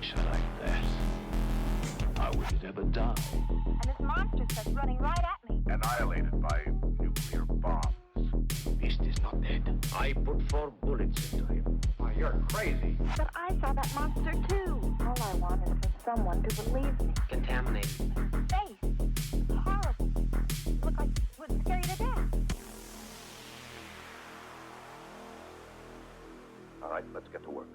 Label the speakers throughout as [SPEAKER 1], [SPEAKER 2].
[SPEAKER 1] creature like that, how would it ever die?
[SPEAKER 2] And this monster starts running right at me.
[SPEAKER 3] Annihilated by nuclear bombs.
[SPEAKER 1] Beast is not dead. I put 4 bullets into him.
[SPEAKER 3] Why, you're crazy.
[SPEAKER 2] But I saw that monster too. All I want is for someone to believe me.
[SPEAKER 4] Contaminated.
[SPEAKER 2] Face. It's horrible. Look like it would scare you to death.
[SPEAKER 3] All right, let's get to work.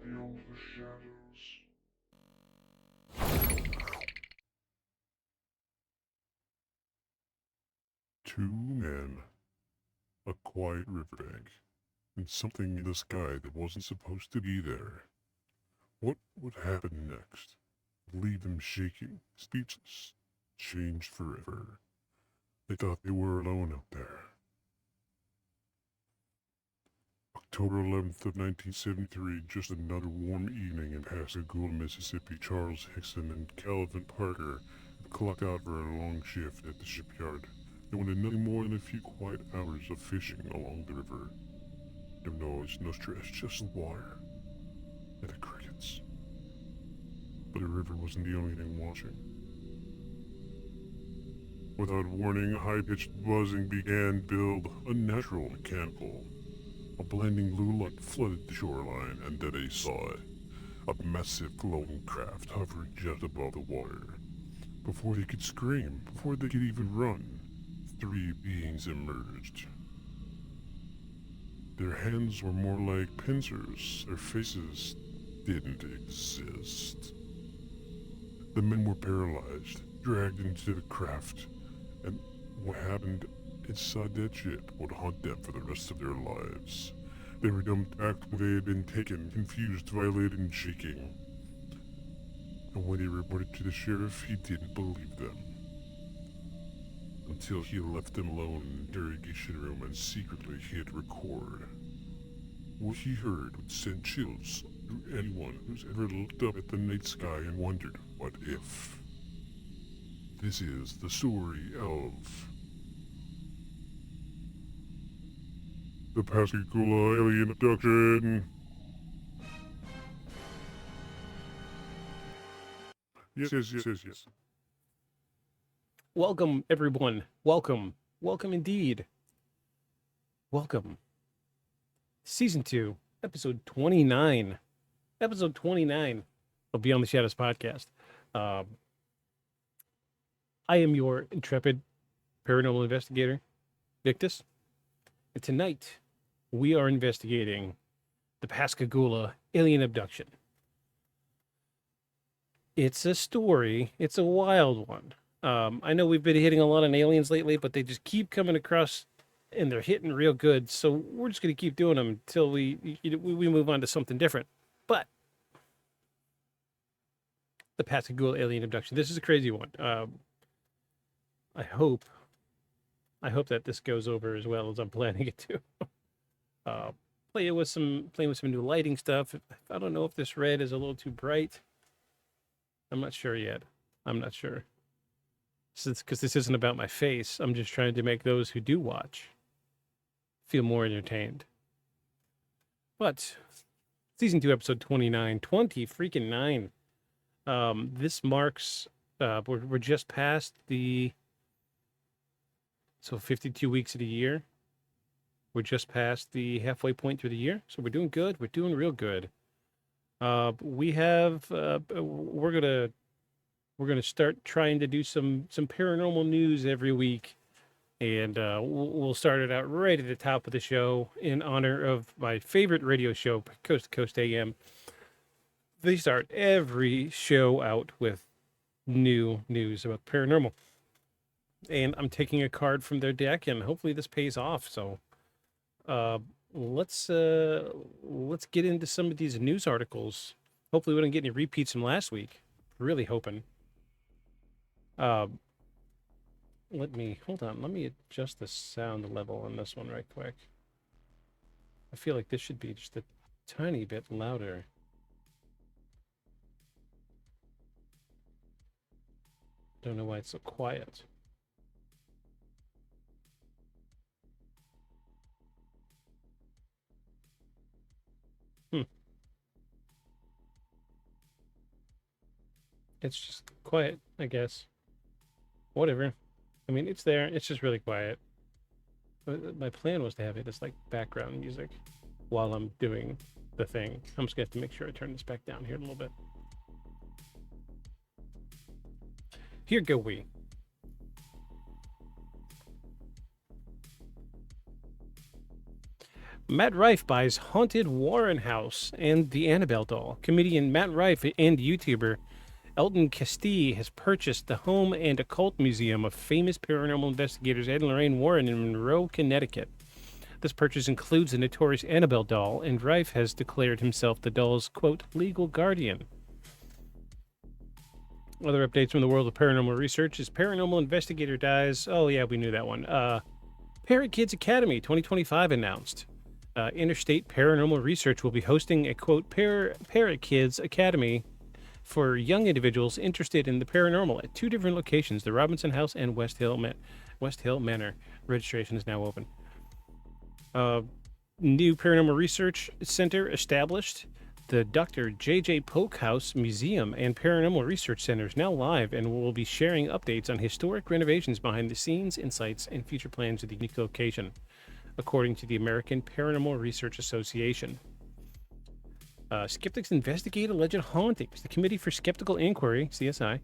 [SPEAKER 5] Beyond the shadows. Two men, a quiet riverbank, and something in the sky that wasn't supposed to be there. What would happen next? Leave them shaking, speechless, changed forever. They thought they were alone out there. October 11th of 1973, just another warm evening in Pascagoula, Mississippi. Charles Hickson and Calvin Parker had clocked out for a long shift at the shipyard. They wanted nothing more than a few quiet hours of fishing along the river. No noise, no stress, just the water and the crickets. But the river wasn't the only thing watching. Without warning, high-pitched buzzing began to build, unnatural, mechanical. A blinding blue light flooded the shoreline, and then they saw it. A massive glowing craft hovering just above the water. Before they could scream, before they could even run, 3 beings emerged. Their hands were more like pincers. Their faces didn't exist. The men were paralyzed, dragged into the craft, and what happened inside that ship would haunt them for the rest of their lives. They were dumped back where they had been taken, confused, violated, and shaking. And when they reported to the sheriff, he didn't believe them. Until he left them alone in the interrogation room and secretly hit record. What he heard would send chills through anyone who's ever looked up at the night sky and wondered, what if? This is the story of the Pascagoula alien abduction. Yes.
[SPEAKER 6] Welcome, everyone. Welcome. Welcome indeed. Welcome. Season 2, episode 29. Episode 29 of Beyond the Shadows podcast. I am your intrepid paranormal investigator, Victus. And tonight, we are investigating the Pascagoula alien abduction. It's a story. It's a wild one. I know we've been hitting a lot on aliens lately, but they just keep coming across, and they're hitting real good. So we're just going to keep doing them until we move on to something different. But the Pascagoula alien abduction. This is a crazy one. I hope that this goes over as well as I'm planning it to. Playing with some new lighting stuff. I don't know if this red is a little too bright. I'm not sure yet. I'm not sure. Because this isn't about my face. I'm just trying to make those who do watch feel more entertained. But season 2, episode 29, 20 freaking 9. This marks we're just past the 52 weeks of the year. We're just past the halfway point through the year, so we're doing good. We're doing real good. We have we're gonna start trying to do some paranormal news every week, and we'll start it out right at the top of the show in honor of my favorite radio show, Coast to Coast AM. They start every show out with new news about paranormal, and I'm taking a card from their deck, and hopefully this pays off. So let's get into some of these news articles. Hopefully we don't get any repeats from last week. Really hoping. Let me adjust the sound level on this one right quick. I feel like this should be just a tiny bit louder. Don't know why it's so quiet. It's just quiet, I guess. Whatever. I mean, it's there. It's just really quiet. But my plan was to have it as like background music while I'm doing the thing. I'm just going to have to make sure I turn this back down here a little bit. Here go we. Matt Rife buys Haunted Warren House and the Annabelle doll. Comedian Matt Rife and YouTuber Elton Castee has purchased the home and occult museum of famous paranormal investigators Ed and Lorraine Warren in Monroe, Connecticut. This purchase includes the notorious Annabelle doll, and Rife has declared himself the doll's, quote, legal guardian. Other updates from the world of paranormal research is paranormal investigator dies. Oh, yeah, we knew that one. Parrot Kids Academy 2025 announced. Interstate Paranormal Research will be hosting a, quote, Parrot Kids Academy for young individuals interested in the paranormal at two different locations, the Robinson House and West Hill Manor. Registration is now open. New Paranormal Research Center established. The Dr. J.J. Polk House Museum and Paranormal Research Center is now live and will be sharing updates on historic renovations, behind the scenes, insights, and future plans of the unique location, according to the American Paranormal Research Association. Skeptics investigate alleged hauntings. The Committee for Skeptical Inquiry, CSI,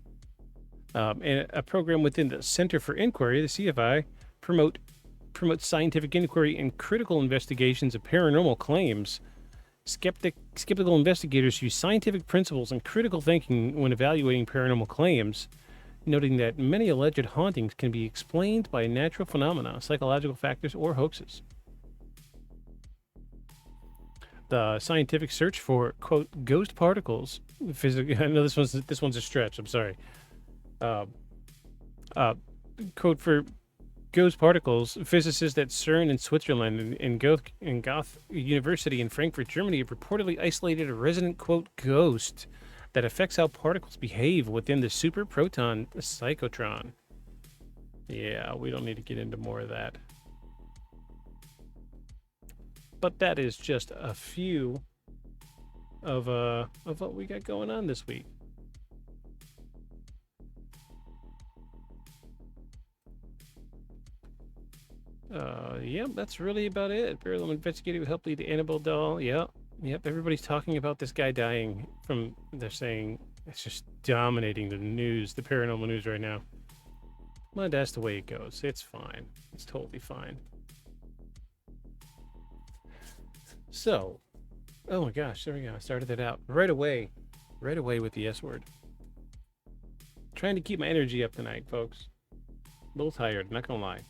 [SPEAKER 6] and a program within the Center for Inquiry, the CFI, promotes scientific inquiry and critical investigations of paranormal claims. Skeptical investigators use scientific principles and critical thinking when evaluating paranormal claims, noting that many alleged hauntings can be explained by natural phenomena, psychological factors, or hoaxes. The scientific search for, quote, ghost particles. I know this one's a stretch. I'm sorry. Quote, for ghost particles, physicists at CERN in Switzerland and Goethe University in Frankfurt, Germany, have reportedly isolated a resident, quote, ghost that affects how particles behave within the superproton cyclotron. Yeah, we don't need to get into more of that. But that is just a few of what we got going on this week. Yep, that's really about it. Paranormal investigator who helped lead the Annabelle doll. Yep, everybody's talking about this guy dying from, they're saying it's just dominating the news, the paranormal news right now. Well, that's the way it goes. It's fine. It's totally fine. So, oh my gosh, there we go. I started that out right away with the S word. Trying to keep my energy up tonight, folks. A little tired, not gonna lie.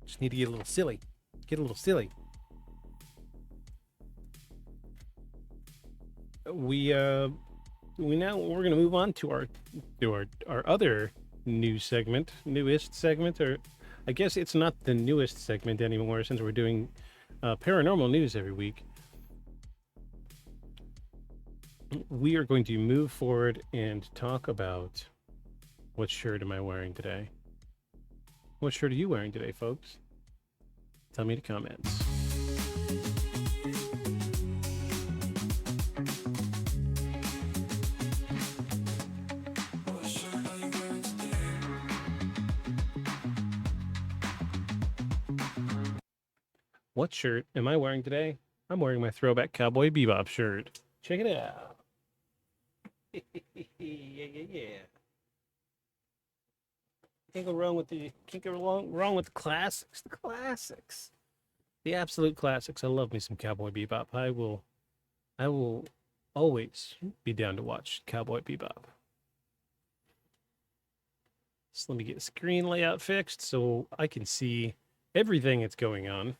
[SPEAKER 6] Just need to get a little silly. We're gonna move on to our other newest segment, or I guess it's not the newest segment anymore since we're doing paranormal news every week. We are going to move forward and talk about what shirt am I wearing today. What shirt are you wearing today, folks? Tell me in the comments. What shirt am I wearing today? I'm wearing my throwback Cowboy Bebop shirt. Check it out. Yeah. Can't go wrong with the classics. The classics. The absolute classics. I love me some Cowboy Bebop. I will always be down to watch Cowboy Bebop. So let me get a screen layout fixed so I can see everything that's going on.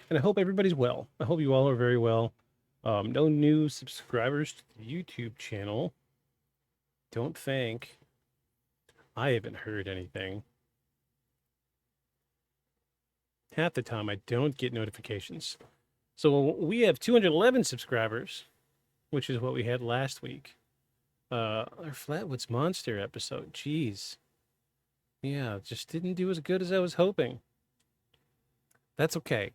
[SPEAKER 6] And I hope everybody's well. I hope you all are very well. No new subscribers to the YouTube channel. Don't think. I haven't heard anything. Half the time I don't get notifications. So we have 211 subscribers, which is what we had last week. Our Flatwoods Monster episode. Jeez. Yeah, just didn't do as good as I was hoping. That's okay.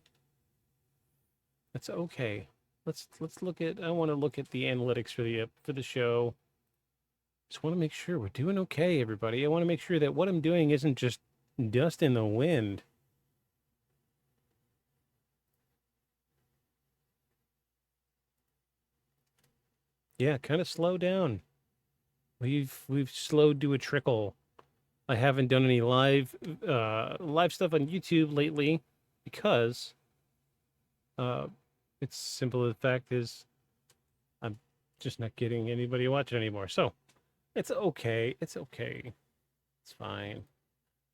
[SPEAKER 6] That's okay. Let's look at. I want to look at the analytics for the show. Just want to make sure we're doing okay, everybody. I want to make sure that what I'm doing isn't just dust in the wind. Yeah, kind of slow down. We've slowed to a trickle. I haven't done any live stuff on YouTube lately because it's simple. The fact is I'm just not getting anybody watching anymore. So it's okay. It's okay. It's fine.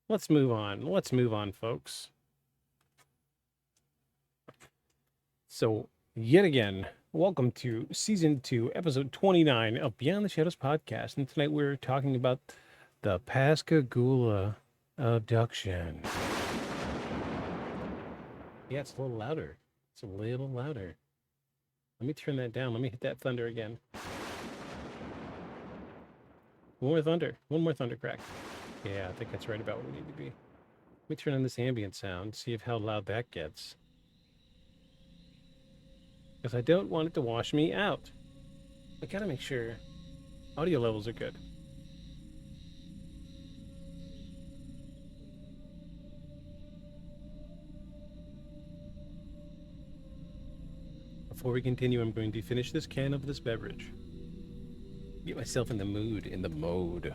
[SPEAKER 6] Let's move on. Let's move on, folks. So yet again, welcome to Season 2, Episode 29 of Beyond the Shadows podcast. And tonight we're talking about the Pascagoula Abduction. Yeah, it's a little louder. It's a little louder. Let me turn that down. Let me hit that thunder again. One more thunder. One more thunder crack. Yeah, I think that's right about where we need to be. Let me turn on this ambient sound, see how loud that gets. Because I don't want it to wash me out. I gotta make sure audio levels are good. Before we continue, I'm going to finish this can of this beverage. Get myself in the mood, in the mode.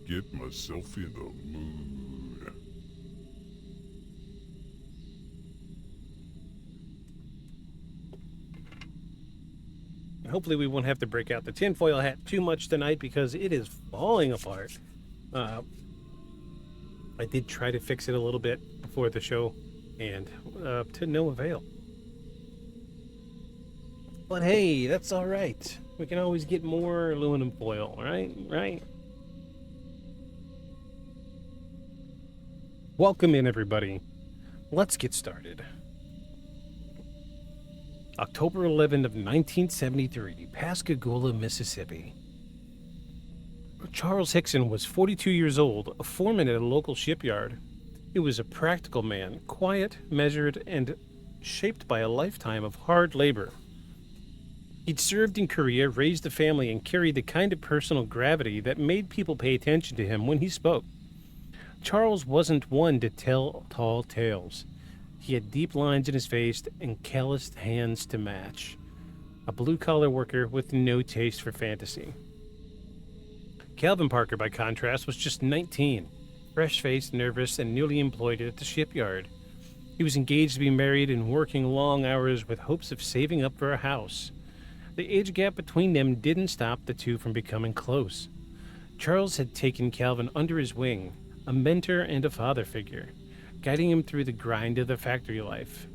[SPEAKER 5] Get myself in the mood.
[SPEAKER 6] Hopefully we won't have to break out the tinfoil hat too much tonight because it is falling apart. I did try to fix it a little bit before the show, and to no avail. But hey, that's all right. We can always get more aluminum foil, right? Right? Welcome in, everybody. Let's get started. October 11th of 1973, Pascagoula, Mississippi. Charles Hickson was 42 years old, a foreman at a local shipyard. He was a practical man, quiet, measured, and shaped by a lifetime of hard labor. He'd served in Korea, raised a family, and carried the kind of personal gravity that made people pay attention to him when he spoke. Charles wasn't one to tell tall tales. He had deep lines in his face and calloused hands to match. A blue-collar worker with no taste for fantasy. Calvin Parker, by contrast, was just 19, fresh-faced, nervous, and newly employed at the shipyard. He was engaged to be married and working long hours with hopes of saving up for a house. The age gap between them didn't stop the two from becoming close. Charles had taken Calvin under his wing, a mentor and a father figure, guiding him through the grind of the factory life.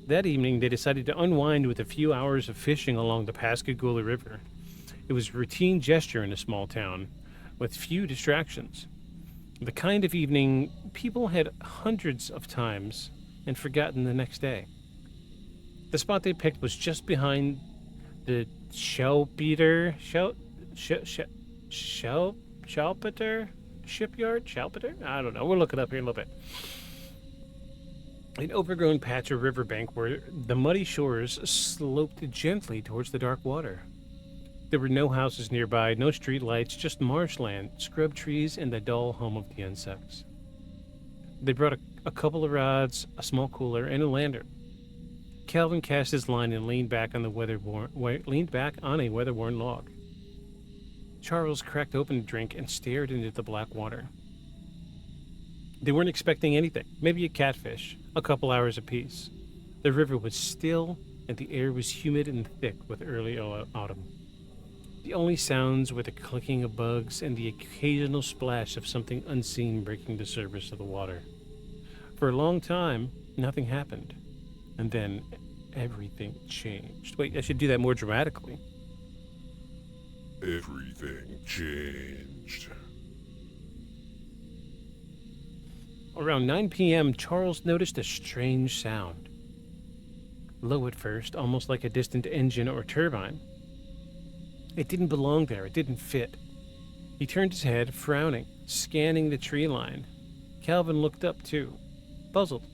[SPEAKER 6] That evening, they decided to unwind with a few hours of fishing along the Pascagoula River. It was a routine gesture in a small town, with few distractions. The kind of evening people had hundreds of times and forgotten the next day. The spot they picked was just behind the Shelpeter shipyard? Shelpeter? I don't know. We'll look it up here in a little bit. An overgrown patch of riverbank where the muddy shores sloped gently towards the dark water. There were no houses nearby, no street lights, just marshland, scrub trees, and the dull hum of the insects. They brought a couple of rods, a small cooler, and a lantern. Calvin cast his line and leaned back on a weather-worn log. Charles cracked open a drink and stared into the black water. They weren't expecting anything, maybe a catfish, a couple hours apiece. The river was still, and the air was humid and thick with early autumn. The only sounds were the clicking of bugs and the occasional splash of something unseen breaking the surface of the water. For a long time, nothing happened. And then everything changed. Wait, I should do that more dramatically.
[SPEAKER 5] Everything changed.
[SPEAKER 6] Around 9 p.m., Charles noticed a strange sound. Low at first, almost like a distant engine or turbine. It didn't belong there. It didn't fit. He turned his head, frowning, scanning the tree line. Calvin looked up too, puzzled.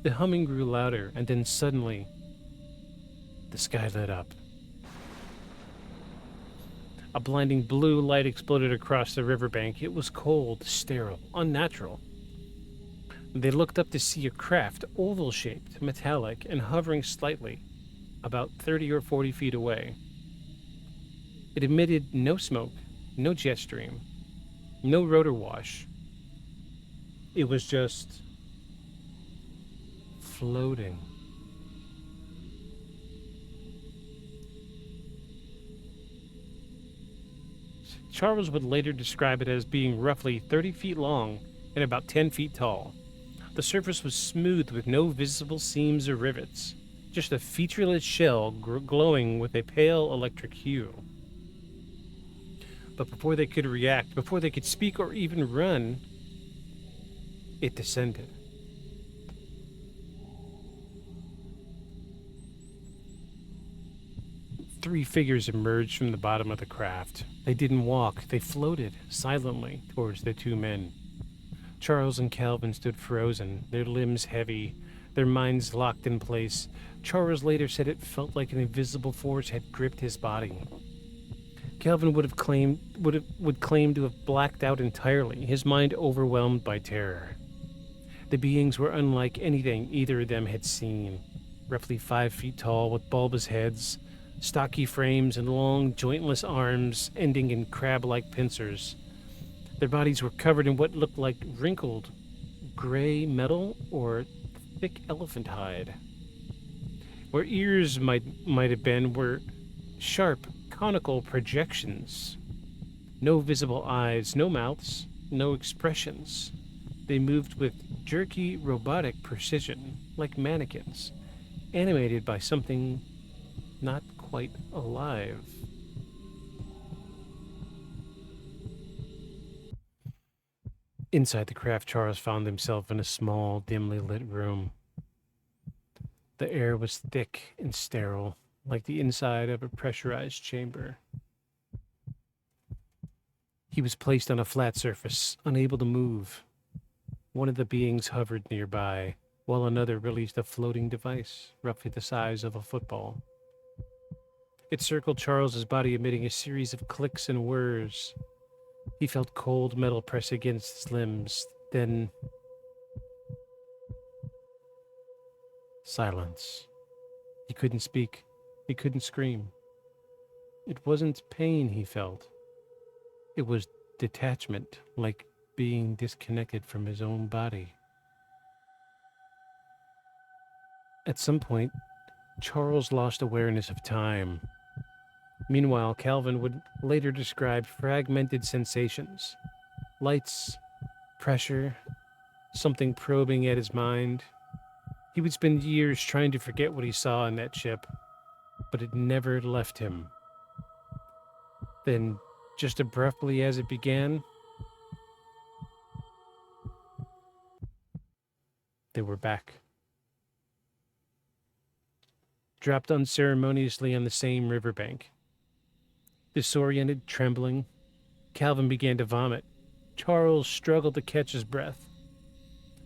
[SPEAKER 6] The humming grew louder, and then suddenly, the sky lit up. A blinding blue light exploded across the riverbank. It was cold, sterile, unnatural. They looked up to see a craft, oval-shaped, metallic, and hovering slightly, about 30 or 40 feet away. It emitted no smoke, no jet stream, no rotor wash. It was just floating. Charles would later describe it as being roughly 30 feet long and about 10 feet tall. The surface was smooth with no visible seams or rivets, just a featureless shell glowing with a pale electric hue. But before they could react, before they could speak or even run, it descended. Three figures emerged from the bottom of the craft. They didn't walk, they floated silently towards the two men. Charles and Calvin stood frozen, their limbs heavy, their minds locked in place. Charles later said it felt like an invisible force had gripped his body. Calvin would claim to have blacked out entirely, his mind overwhelmed by terror. The beings were unlike anything either of them had seen. Roughly 5 feet tall, with bulbous heads, stocky frames, and long, jointless arms ending in crab-like pincers. Their bodies were covered in what looked like wrinkled gray metal or thick elephant hide. Where ears might have been were sharp, conical projections. No visible eyes, no mouths, no expressions. They moved with jerky, robotic precision, like mannequins, animated by something not quite alive. Inside the craft, Charles found himself in a small, dimly lit room. The air was thick and sterile, like the inside of a pressurized chamber. He was placed on a flat surface, unable to move. One of the beings hovered nearby, while another released a floating device, roughly the size of a football. It circled Charles's body, emitting a series of clicks and whirs. He felt cold metal press against his limbs, then silence. He couldn't speak. He couldn't scream. It wasn't pain he felt. It was detachment, like being disconnected from his own body. At some point, Charles lost awareness of time. Meanwhile, Calvin would later describe fragmented sensations. Lights, pressure, something probing at his mind. He would spend years trying to forget what he saw in that ship, but it never left him. Then, just abruptly as it began, they were back. Dropped unceremoniously on the same riverbank. Disoriented, trembling, Calvin began to vomit. Charles struggled to catch his breath.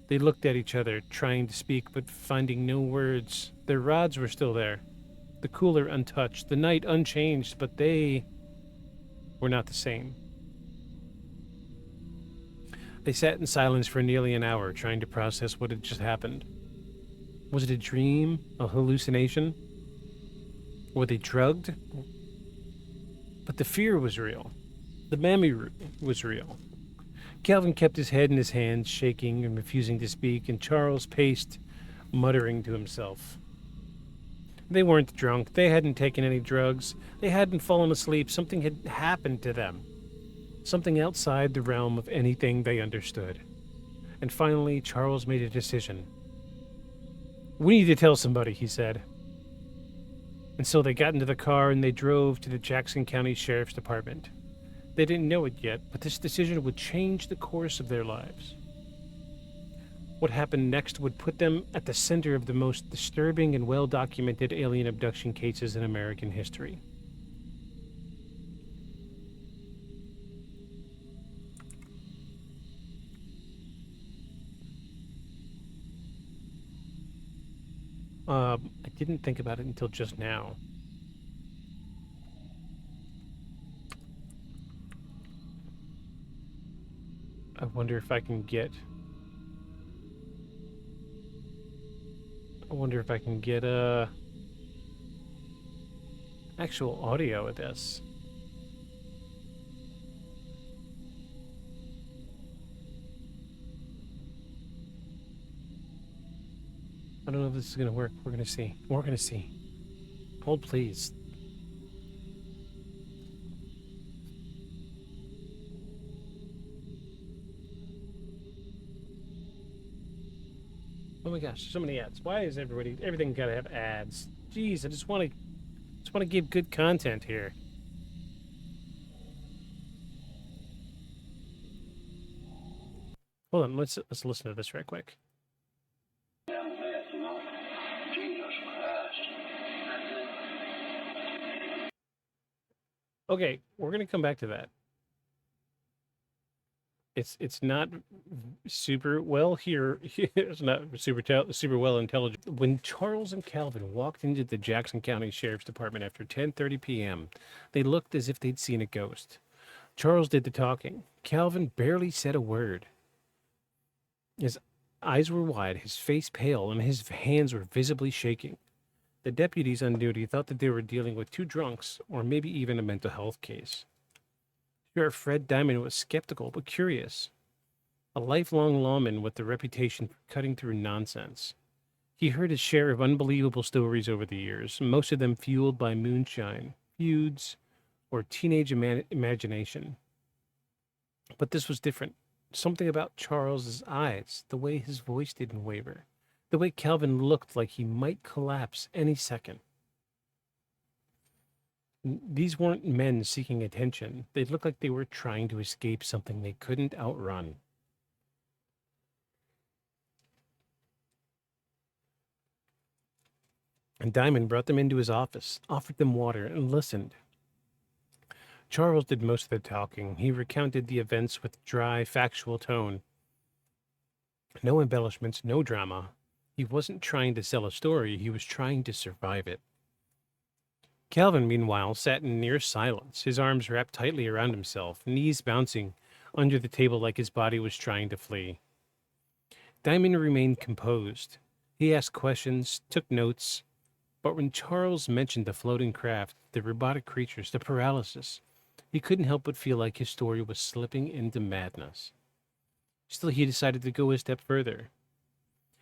[SPEAKER 6] They looked at each other, trying to speak, but finding no words. Their rods were still there, the cooler untouched, the night unchanged, but they were not the same. They sat in silence for nearly an hour, trying to process what had just happened. Was it a dream, a hallucination? Were they drugged? But the fear was real. The memory was real. Calvin kept his head in his hands, shaking and refusing to speak, and Charles paced, muttering to himself. They weren't drunk. They hadn't taken any drugs. They hadn't fallen asleep. Something had happened to them. Something outside the realm of anything they understood. And finally, Charles made a decision. "We need to tell somebody," he said. And so they got into the car and they drove to the Jackson County Sheriff's Department. They didn't know it yet, but this decision would change the course of their lives. What happened next would put them at the center of the most disturbing and well-documented alien abduction cases in American history. I didn't think about it until just now. I wonder if I can get... actual audio of this. I don't know if this is going to work. We're going to see. We're going to see. Hold, please. Oh my gosh, so many ads. Why is everything got to have ads? Jeez, I just want to give good content here. Hold on, let's listen to this right quick. Okay, we're gonna come back to that. It's not super well here. It's not super well intelligent. When Charles and Calvin walked into the Jackson County Sheriff's Department after 10:30 p.m., they looked as if they'd seen a ghost. Charles did the talking. Calvin barely said a word. His eyes were wide, his face pale, and his hands were visibly shaking. The deputies on duty thought that they were dealing with two drunks, or maybe even a mental health case. Sheriff Fred Diamond was skeptical but curious. A lifelong lawman with the reputation for cutting through nonsense. He heard his share of unbelievable stories over the years, most of them fueled by moonshine, feuds, or teenage imagination. But this was different. Something about Charles's eyes, the way his voice didn't waver, the way Calvin looked like he might collapse any second. These weren't men seeking attention. They looked like they were trying to escape something they couldn't outrun. And Diamond brought them into his office, offered them water, and listened. Charles did most of the talking. He recounted the events with dry, factual tone. No embellishments, no drama. He wasn't trying to sell a story, he was trying to survive it. Calvin, meanwhile, sat in near silence, his arms wrapped tightly around himself, knees bouncing under the table like his body was trying to flee. Diamond remained composed. He asked questions, took notes, but when Charles mentioned the floating craft, the robotic creatures, the paralysis, he couldn't help but feel like his story was slipping into madness. Still, he decided to go a step further.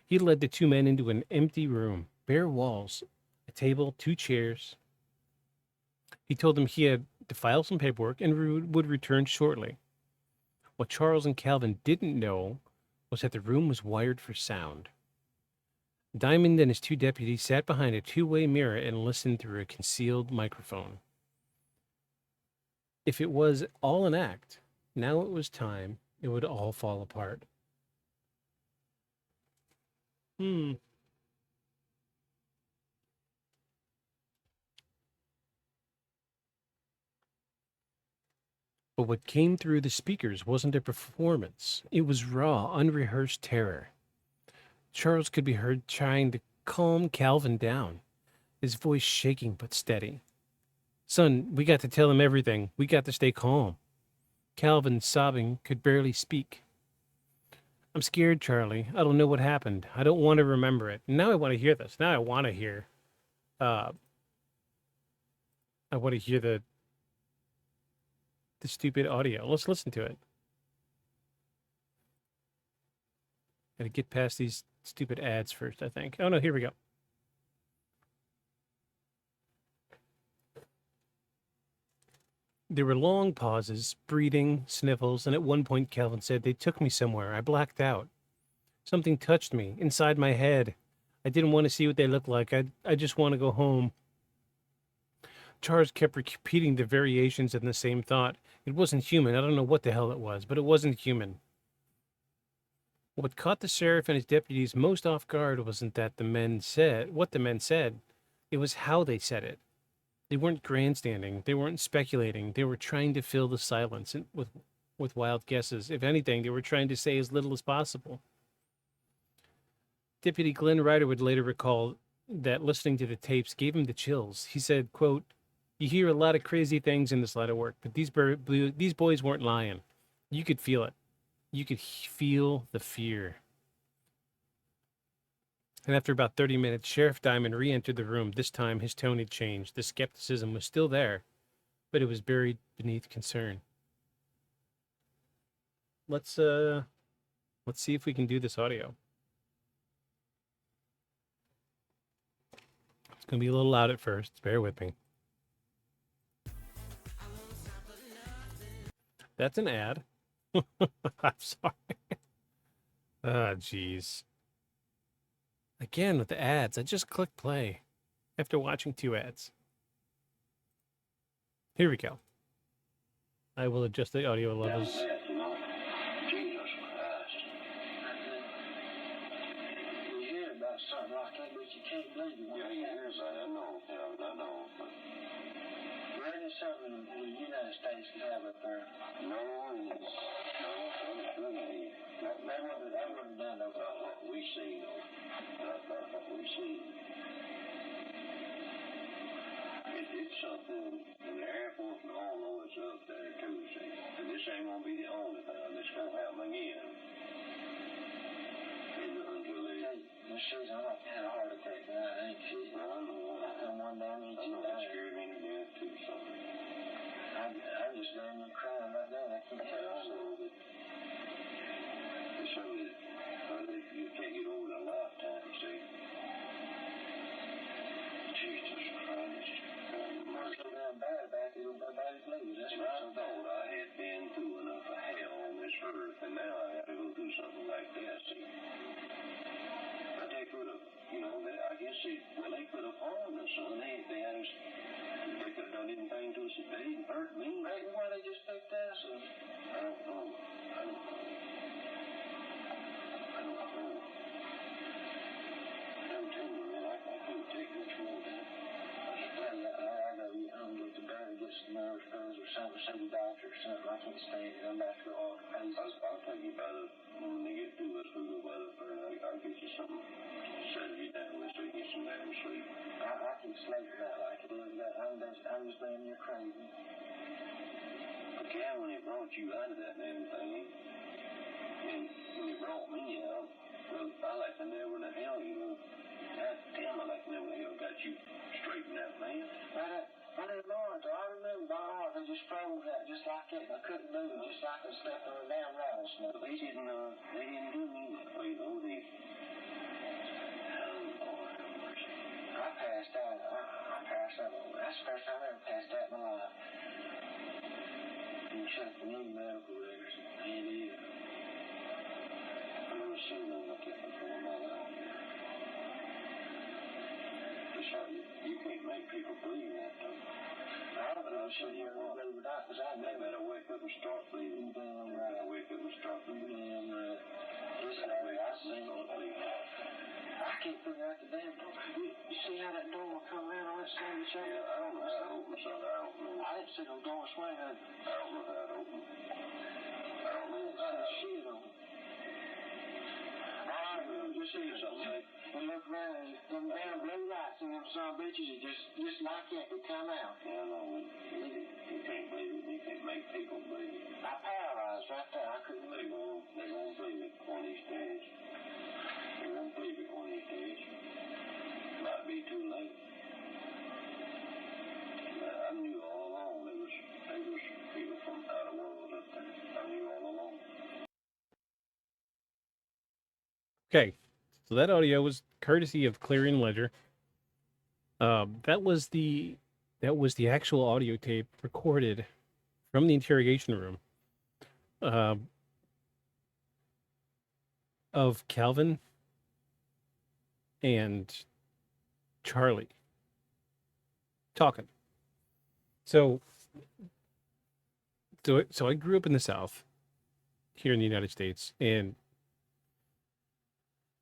[SPEAKER 6] He led the two men into an empty room, bare walls, a table, two chairs. He told them he had to file some paperwork and would return shortly. What Charles and Calvin didn't know was that the room was wired for sound. Diamond and his two deputies sat behind a two-way mirror and listened through a concealed microphone. If it was all an act, now it was time it would all fall apart. But what came through the speakers wasn't a performance. It was raw, unrehearsed terror. Charles could be heard trying to calm Calvin down, his voice shaking but steady. "Son, we got to tell him everything. We got to stay calm." Calvin, sobbing, could barely speak. "I'm scared, Charlie. I don't know what happened. I don't want to remember it. Now I want to hear this. Now I want to hear. I want to hear the stupid audio. Let's listen to it. Gotta get past these stupid ads first, I think. Oh no, here we go. There were long pauses, breathing, sniffles, and at one point Calvin said, "They took me somewhere. I blacked out. Something touched me, inside my head. I didn't want to see what they looked like. I just want to go home." Charles kept repeating the variations in the same thought. It wasn't human. I don't know what the hell it was, but it wasn't human. What caught the sheriff and his deputies most off guard wasn't what the men said. It was how they said it. They weren't grandstanding. They weren't speculating. They were trying to fill the silence with wild guesses. If anything, they were trying to say as little as possible. Deputy Glenn Ryder would later recall, that listening to the tapes gave him the chills. He said, quote, "You hear a lot of crazy things in this line of work, but these boys weren't lying. You could feel it. You could feel the fear." And after about 30 minutes, Sheriff Diamond re-entered the room. This time, his tone had changed. The skepticism was still there, but it was buried beneath concern. Let's see if we can do this audio. It's gonna be a little loud at first. Bear with me. That's an ad. I'm sorry. Ah, jeez. Again with the ads. I just clicked play after watching 2 ads. Here we go. I will adjust the audio levels.
[SPEAKER 4] Jesus Christ. You hear about something like that, but you can't believe it. Yeah, he hears that. I know. Yeah, I know. But where is something the United States can have up there? No, that wasn't done over not what we see, though. Not what we see. It's something, and the Air Force and all know it's up there, too, see. And this ain't going to be the only time that's going to happen again. Until they... This season, I'm like, had a heart attack tonight, ain't she? No, I know. I'm one down, ain't you? I know, it scared me to death, too, so... I'm just laying there crying right now. I can't tell you. I know, but... It's something that you can't get over in a lifetime, you see. Jesus Christ. I'm so damn bad about it, nobody's leaving. That's what I thought. I had been through enough of hell on this earth, and now I have to go through something like that, see. But they could have, I guess they could have harmed us, son. They could have done anything to us if they didn't hurt me. Maybe why they just picked us? I don't know. I'm telling you, man, I couldn't take much more than that. I know you get to bed and get some nerve pills or something, see the doctor or something. I can't stand it. I'm about to go all crazy. I'll take you by when they get through us, we'll go by the phone. I'll get you something, settle you down with so you get some damn sleep. I can sleep that like it is. I'm just laying there crazy. But Cal, when he brought you out of that damn thing, and when he brought me out, well, I like to know where the hell you were. God damn, I like to know where the hell got you straightened out, man. I didn't know it, though. I remember my heart, they just froze out just like that, and I couldn't move it, just like I was stepping on a damn rattlesnake. They didn't do me that way, though. I passed out. I passed out. That's the first time I ever passed out in my life. You check the new medical records. Ain't it? I've never seen nothing like that before in my life. You can't make people believe that, though. I don't know. Sit here and believe it out, because I better wake up and start believing. Damn right. Better wake up and start believing. Damn right. Listen, I seen it. I can't figure out the damn door. You see how that door will come around on that side of the chair? Yeah, I don't know how it opens, son. I don't know. I didn't see no door swing. I don't know how it opens. I don't know how it shit on it. All right, you see something like you look around and them damn blue lights and them son of bitches are just like that. They come out. Yeah, I know. You can't believe it. You can't make people believe it. I paralyzed right there. I couldn't believe it. They won't believe it one of these days. They won't believe it one of these days. Might be too late. I knew all along there was people from out of the world up there. I knew all along.
[SPEAKER 6] Okay, so that audio was courtesy of Clarion Ledger. That was the actual audio tape recorded from the interrogation room of Calvin and Charlie talking. So I grew up in the South here in the United States, and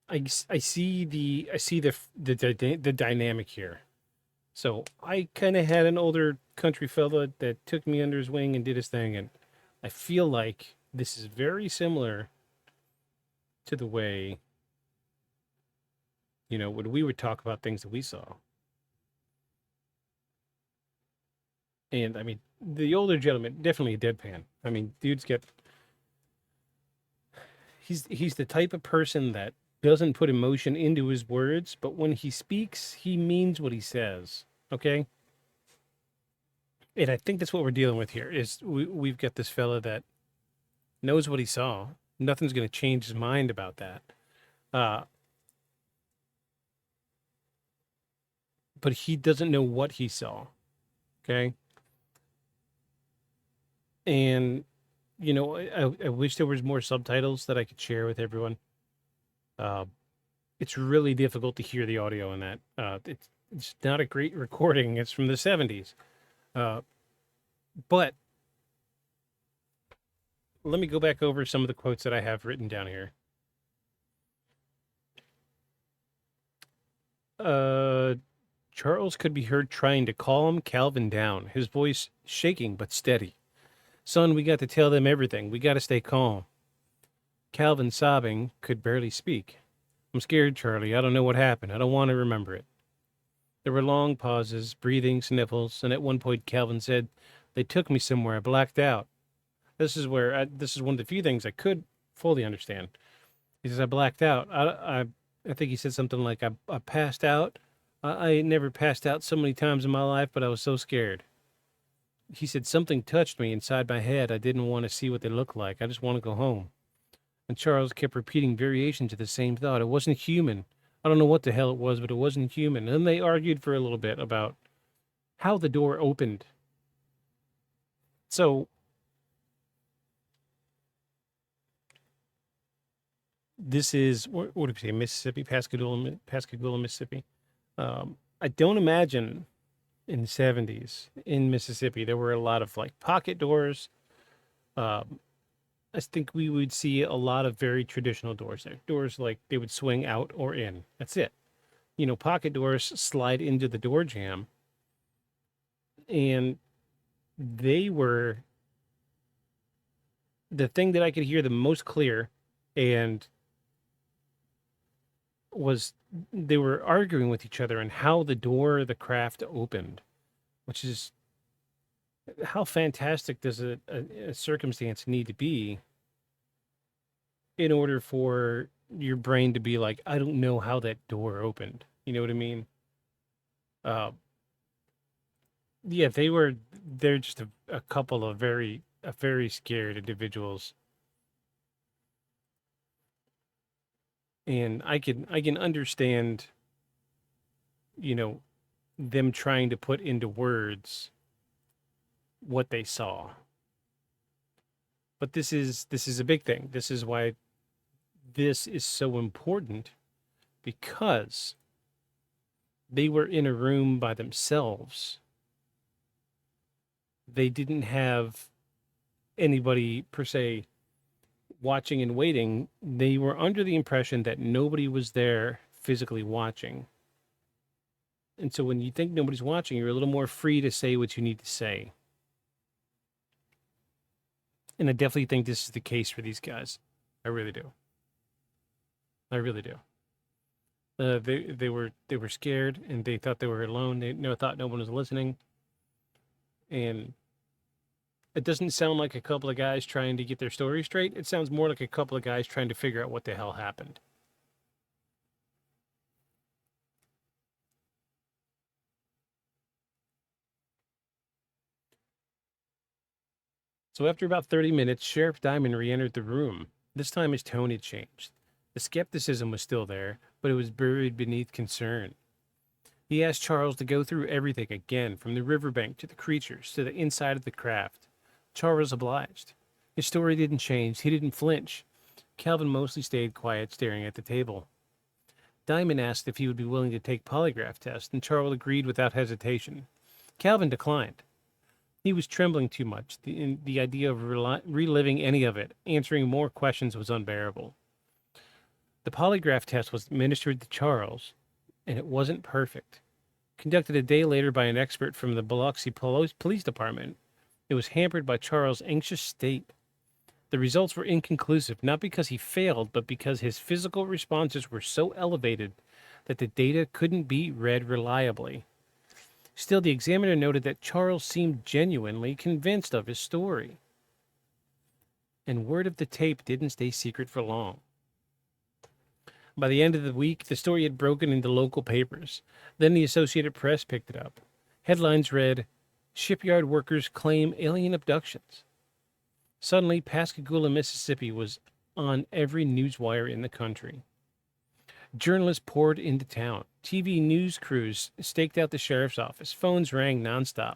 [SPEAKER 6] I see the dynamic here. So I kind of had an older country fella that took me under his wing and did his thing, and I feel like this is very similar to the way You know, when we would talk about things that we saw. And I mean, the older gentleman, definitely a deadpan. I mean, he's the type of person that doesn't put emotion into his words, but when he speaks, he means what he says. Okay? And I think that's what we're dealing with here is we've got this fella that knows what he saw. Nothing's going to change his mind about that. But he doesn't know what he saw. Okay? And, you know, I wish there was more subtitles that I could share with everyone. It's really difficult to hear the audio in that. It's not a great recording. It's from the 70s. But let me go back over some of the quotes that I have written down here. Charles could be heard trying to calm Calvin down, his voice shaking but steady. Son, we got to tell them everything. We got to stay calm. Calvin, sobbing, could barely speak. I'm scared, Charlie. I don't know what happened. I don't want to remember it. There were long pauses, breathing, sniffles, and at one point Calvin said, they took me somewhere. I blacked out. This is one of the few things I could fully understand. He says, I blacked out. I think he said something like, I passed out. I never passed out so many times in my life, but I was so scared. He said, something touched me inside my head. I didn't want to see what they looked like. I just want to go home. And Charles kept repeating variations of the same thought. It wasn't human. I don't know what the hell it was, but it wasn't human. And they argued for a little bit about how the door opened. So this is, what did we say, Mississippi, Pascagoula, Mississippi. I don't imagine in the 70s in Mississippi there were a lot of like pocket doors. I think we would see a lot of very traditional doors there. Doors like they would swing out or in. That's it. You know, pocket doors slide into the door jamb. And they were the thing that I could hear the most clear, and was they were arguing with each other on how the door of the craft opened, which is how fantastic does a circumstance need to be in order for your brain to be like, I don't know how that door opened. You know what I mean? Yeah, they're just a couple of very scared individuals. And I can understand, you know, them trying to put into words what they saw. But this is a big thing. This is why this is so important, because they were in a room by themselves. They didn't have anybody per se watching and waiting. They were under the impression that nobody was there physically watching. And so when you think nobody's watching, you're a little more free to say what you need to say. And I definitely think this is the case for these guys. I really do. I really do. They were scared, and they thought they were alone. They thought no one was listening. And it doesn't sound like a couple of guys trying to get their story straight. It sounds more like a couple of guys trying to figure out what the hell happened. So after about 30 minutes, Sheriff Diamond re-entered the room. This time his tone had changed. The skepticism was still there, but it was buried beneath concern. He asked Charles to go through everything again, from the riverbank to the creatures to the inside of the craft. Charles obliged. His story didn't change. He didn't flinch. Calvin mostly stayed quiet, staring at the table. Diamond asked if he would be willing to take polygraph tests, and Charles agreed without hesitation. Calvin declined. He was trembling too much. The idea of reliving any of it, answering more questions, was unbearable. The polygraph test was administered to Charles, and it wasn't perfect. Conducted a day later by an expert from the Biloxi Police Department, it was hampered by Charles' anxious state. The results were inconclusive, not because he failed, but because his physical responses were so elevated that the data couldn't be read reliably. Still, the examiner noted that Charles seemed genuinely convinced of his story. And word of the tape didn't stay secret for long. By the end of the week, the story had broken into local papers. Then the Associated Press picked it up. Headlines read, "Shipyard workers claim alien abductions." Suddenly, Pascagoula, Mississippi was on every newswire in the country. Journalists poured into town. TV news crews staked out the sheriff's office. Phones rang nonstop.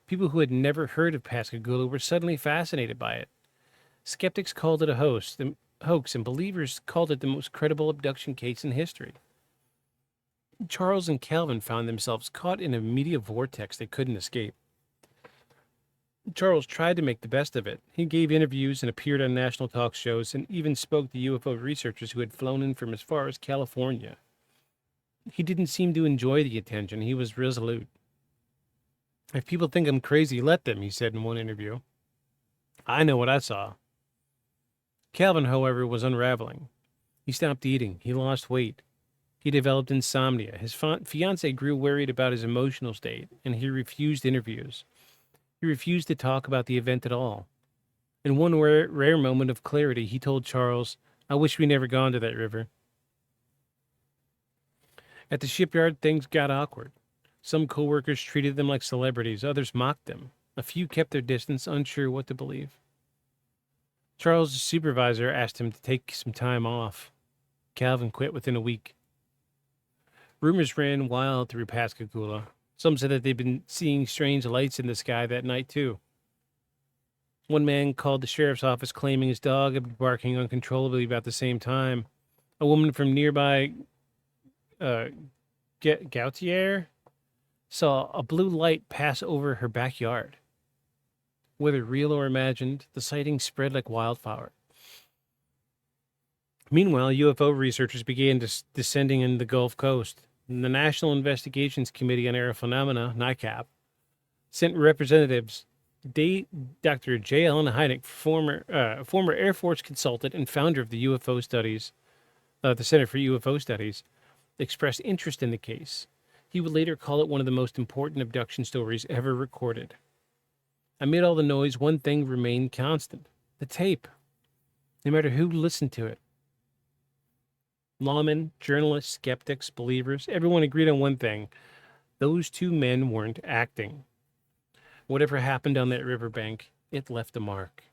[SPEAKER 6] People who had never heard of Pascagoula were suddenly fascinated by it. Skeptics called it a hoax, and believers called it the most credible abduction case in history. Charles and Calvin found themselves caught in a media vortex they couldn't escape. Charles tried to make the best of it. He gave interviews and appeared on national talk shows and even spoke to UFO researchers who had flown in from as far as California. He didn't seem to enjoy the attention. He was resolute. "If people think I'm crazy, let them," he said in one interview. "I know what I saw." Calvin, however, was unraveling. He stopped eating. He lost weight. He developed insomnia. His fiancée grew worried about his emotional state, and he refused interviews. He refused to talk about the event at all. In one rare moment of clarity, he told Charles, "I wish we never gone to that river." At the shipyard, things got awkward. Some co-workers treated them like celebrities. Others mocked them. A few kept their distance, unsure what to believe. Charles' supervisor asked him to take some time off. Calvin quit within a week. Rumors ran wild through Pascagoula. Some said that they'd been seeing strange lights in the sky that night, too. One man called the sheriff's office claiming his dog had been barking uncontrollably about the same time. A woman from nearby Gautier saw a blue light pass over her backyard. Whether real or imagined, the sighting spread like wildfire. Meanwhile, UFO researchers began descending in the Gulf Coast. The National Investigations Committee on Aerial Phenomena, NICAP, sent representatives. Dr. J. Allen Hynek, former Air Force consultant and founder of the UFO Studies, the Center for UFO Studies, expressed interest in the case. He would later call it one of the most important abduction stories ever recorded. Amid all the noise, one thing remained constant: the tape. No matter who listened to it. Lawmen, journalists, skeptics, believers, everyone agreed on one thing: those two men weren't acting. Whatever happened on that riverbank, it left a mark.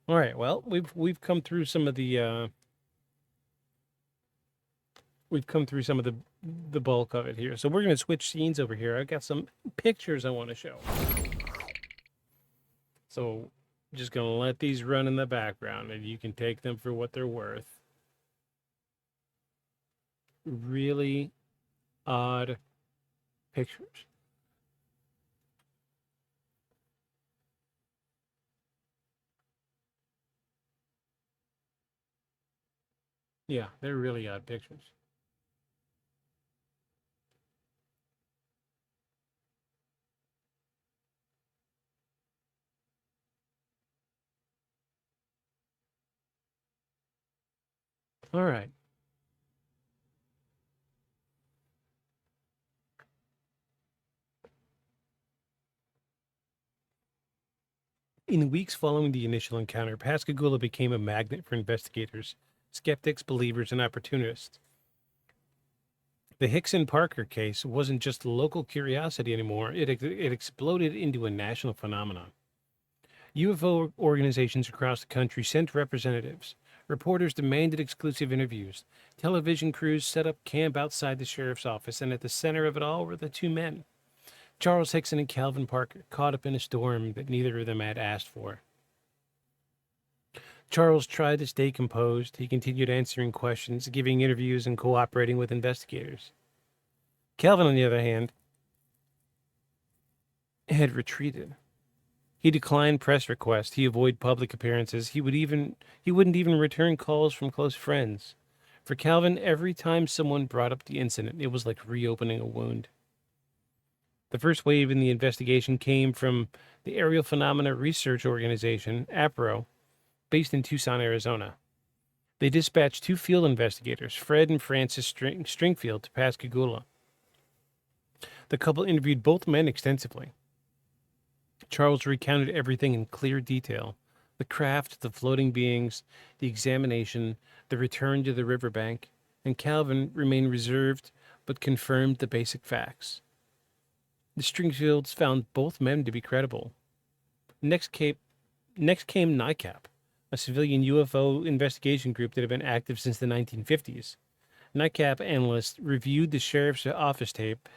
[SPEAKER 6] All right, well, we've come through some of the the bulk of it here. So we're going to switch scenes over here. I've got some pictures I want to show. So just going to let these run in the background, and you can take them for what they're worth. Really odd pictures. Yeah, they're really odd pictures. All right. In the weeks following the initial encounter, Pascagoula became a magnet for investigators, skeptics, believers, and opportunists. The Hickson Parker case wasn't just a local curiosity anymore. It exploded into a national phenomenon. UFO organizations across the country sent representatives. Reporters demanded exclusive interviews. Television crews set up camp outside the sheriff's office, and at the center of it all were the two men, Charles Hickson and Calvin Parker, caught up in a storm that neither of them had asked for. Charles tried to stay composed. He continued answering questions, giving interviews, and cooperating with investigators. Calvin, on the other hand, had retreated. He declined press requests. He avoided public appearances. He wouldn't even return calls from close friends. For Calvin, every time someone brought up the incident, it was like reopening a wound. The first wave in the investigation came from the Aerial Phenomena Research Organization, APRO, based in Tucson, Arizona. They dispatched 2 field investigators, Fred and Francis Stringfield, to Pascagoula. The couple interviewed both men extensively. Charles recounted everything in clear detail: the craft, the floating beings, the examination, the return to the riverbank, and Calvin remained reserved but confirmed the basic facts. The Stringfields found both men to be credible. Next came NICAP, a civilian UFO investigation group that had been active since the 1950s. NICAP analysts reviewed the sheriff's office tape,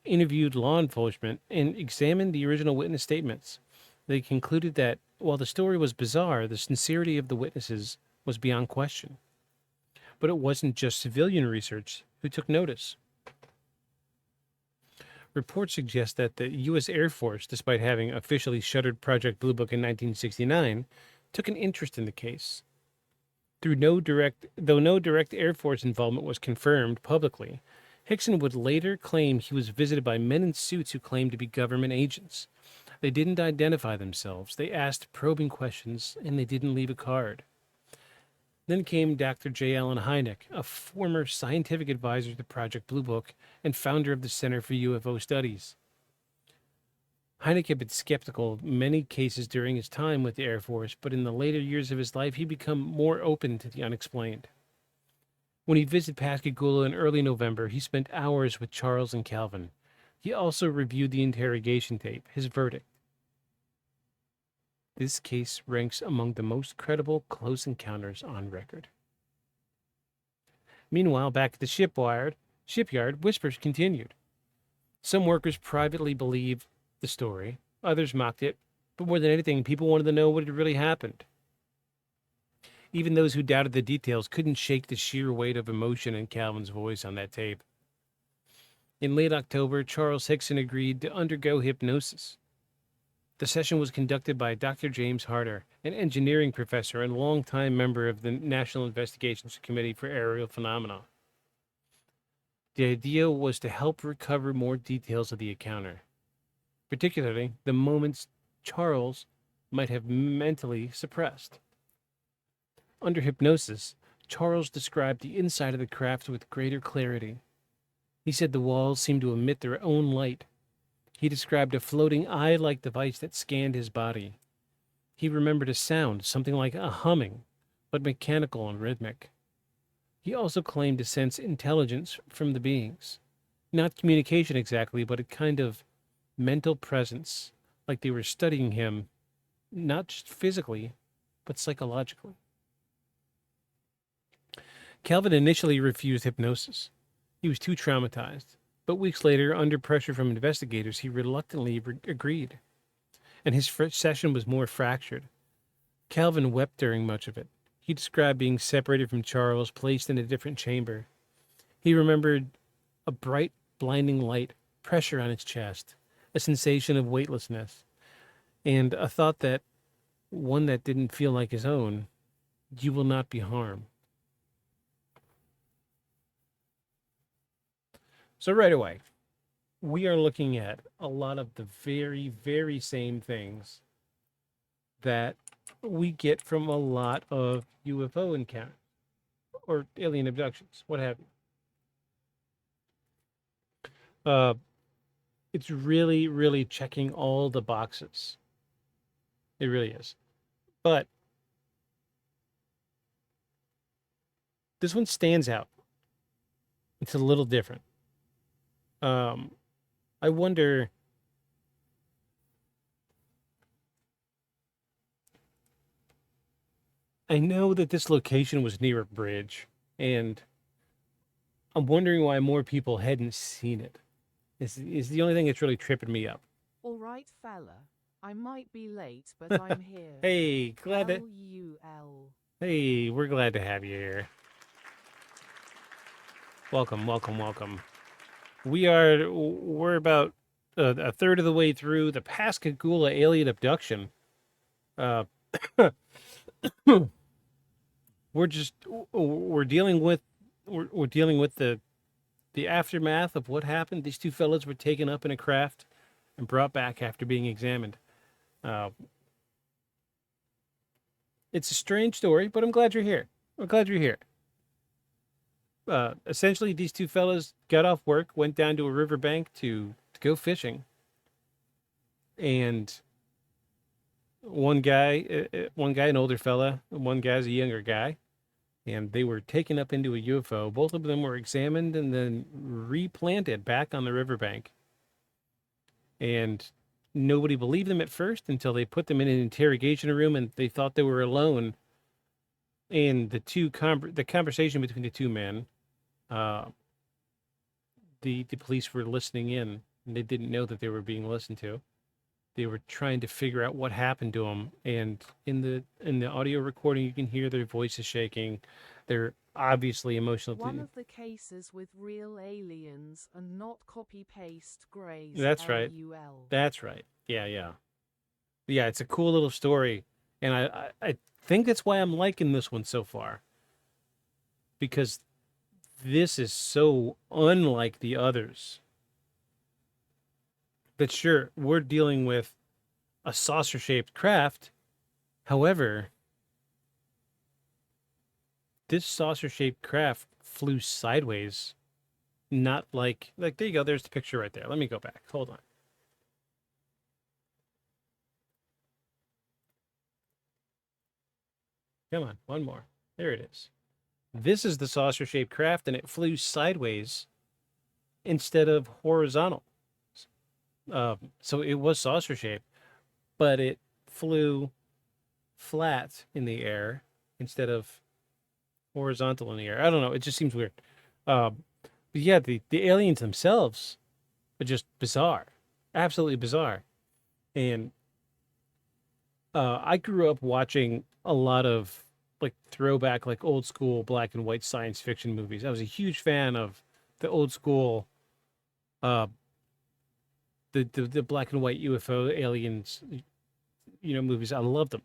[SPEAKER 6] interviewed law enforcement, and examined the original witness statements. They concluded that, while the story was bizarre, the sincerity of the witnesses was beyond question. But it wasn't just civilian research who took notice. Reports suggest that the U.S. Air Force, despite having officially shuttered Project Blue Book in 1969, took an interest in the case. Though no direct Air Force involvement was confirmed publicly, Hickson would later claim he was visited by men in suits who claimed to be government agents. They didn't identify themselves, they asked probing questions, and they didn't leave a card. Then came Dr. J. Allen Hynek, a former scientific advisor to Project Blue Book and founder of the Center for UFO Studies. Hynek had been skeptical of many cases during his time with the Air Force, but in the later years of his life, he became more open to the unexplained. When he visited Pascagoula in early November, he spent hours with Charles and Calvin. He also reviewed the interrogation tape, his verdict. This case ranks among the most credible close encounters on record. Meanwhile, back at the shipyard, whispers continued. Some workers privately believed the story, others mocked it, but more than anything, people wanted to know what had really happened. Even those who doubted the details couldn't shake the sheer weight of emotion in Calvin's voice on that tape. In late October, Charles Hickson agreed to undergo hypnosis. The session was conducted by Dr. James Harder, an engineering professor and longtime member of the National Investigations Committee for Aerial Phenomena. The idea was to help recover more details of the encounter, particularly the moments Charles might have mentally suppressed. Under hypnosis, Charles described the inside of the craft with greater clarity. He said the walls seemed to emit their own light. He described a floating eye-like device that scanned his body. He remembered a sound, something like a humming, but mechanical and rhythmic. He also claimed to sense intelligence from the beings. Not communication exactly, but a kind of mental presence, like they were studying him, not just physically, but psychologically. Calvin initially refused hypnosis. He was too traumatized, but weeks later, under pressure from investigators, he reluctantly agreed, and his session was more fractured. Calvin wept during much of it. He described being separated from Charles, placed in a different chamber. He remembered a bright, blinding light, pressure on his chest, a sensation of weightlessness, and a thought that, one that didn't feel like his own, you will not be harmed. So right away, we are looking at a lot of the very, very same things that we get from a lot of UFO encounters or alien abductions, what have you. It's really, really checking all the boxes. It really is. But this one stands out. It's a little different. I wonder, I know that this location was near a bridge, and I'm wondering why more people hadn't seen it. Is the only thing that's really tripping me up.
[SPEAKER 7] All right, fella. I might be late, but I'm here.
[SPEAKER 6] Hey, glad to...
[SPEAKER 7] L-U-L.
[SPEAKER 6] Hey, we're glad to have you here. Welcome, welcome, welcome. We're about a third of the way through the Pascagoula alien abduction. We're dealing with the aftermath of what happened. These two fellas were taken up in a craft and brought back after being examined. It's a strange story, but I'm glad you're here. I'm glad you're here. Essentially, these two fellas got off work, went down to a riverbank to go fishing, and one guy, an older fella, and one guy's a younger guy, and they were taken up into a UFO. Both of them were examined and then replanted back on the riverbank. And nobody believed them at first until they put them in an interrogation room and they thought they were alone. And the conversation between the two men, the police were listening in, and they didn't know that they were being listened to. They were trying to figure out what happened to them, and in the audio recording, you can hear their voices shaking. They're obviously emotional.
[SPEAKER 7] One of the cases with real aliens and not copy-paste Gray's
[SPEAKER 6] That's right.
[SPEAKER 7] LUL.
[SPEAKER 6] That's right. Yeah. It's a cool little story, and I think that's why I'm liking this one so far, because this is so unlike the others. But sure, we're dealing with a saucer-shaped craft. However, this saucer-shaped craft flew sideways, not like there you go. There's the picture right there. Let me go back. Hold on. Come on, one more. There it is. This is the saucer-shaped craft, and it flew sideways instead of horizontal. So it was saucer-shaped, but it flew flat in the air instead of horizontal in the air. I don't know. It just seems weird. But yeah, the aliens themselves are just bizarre, absolutely bizarre. And I grew up watching a lot of like throwback, like old school black and white science fiction movies. I was a huge fan of the old school, the black and white UFO aliens, movies. I love them.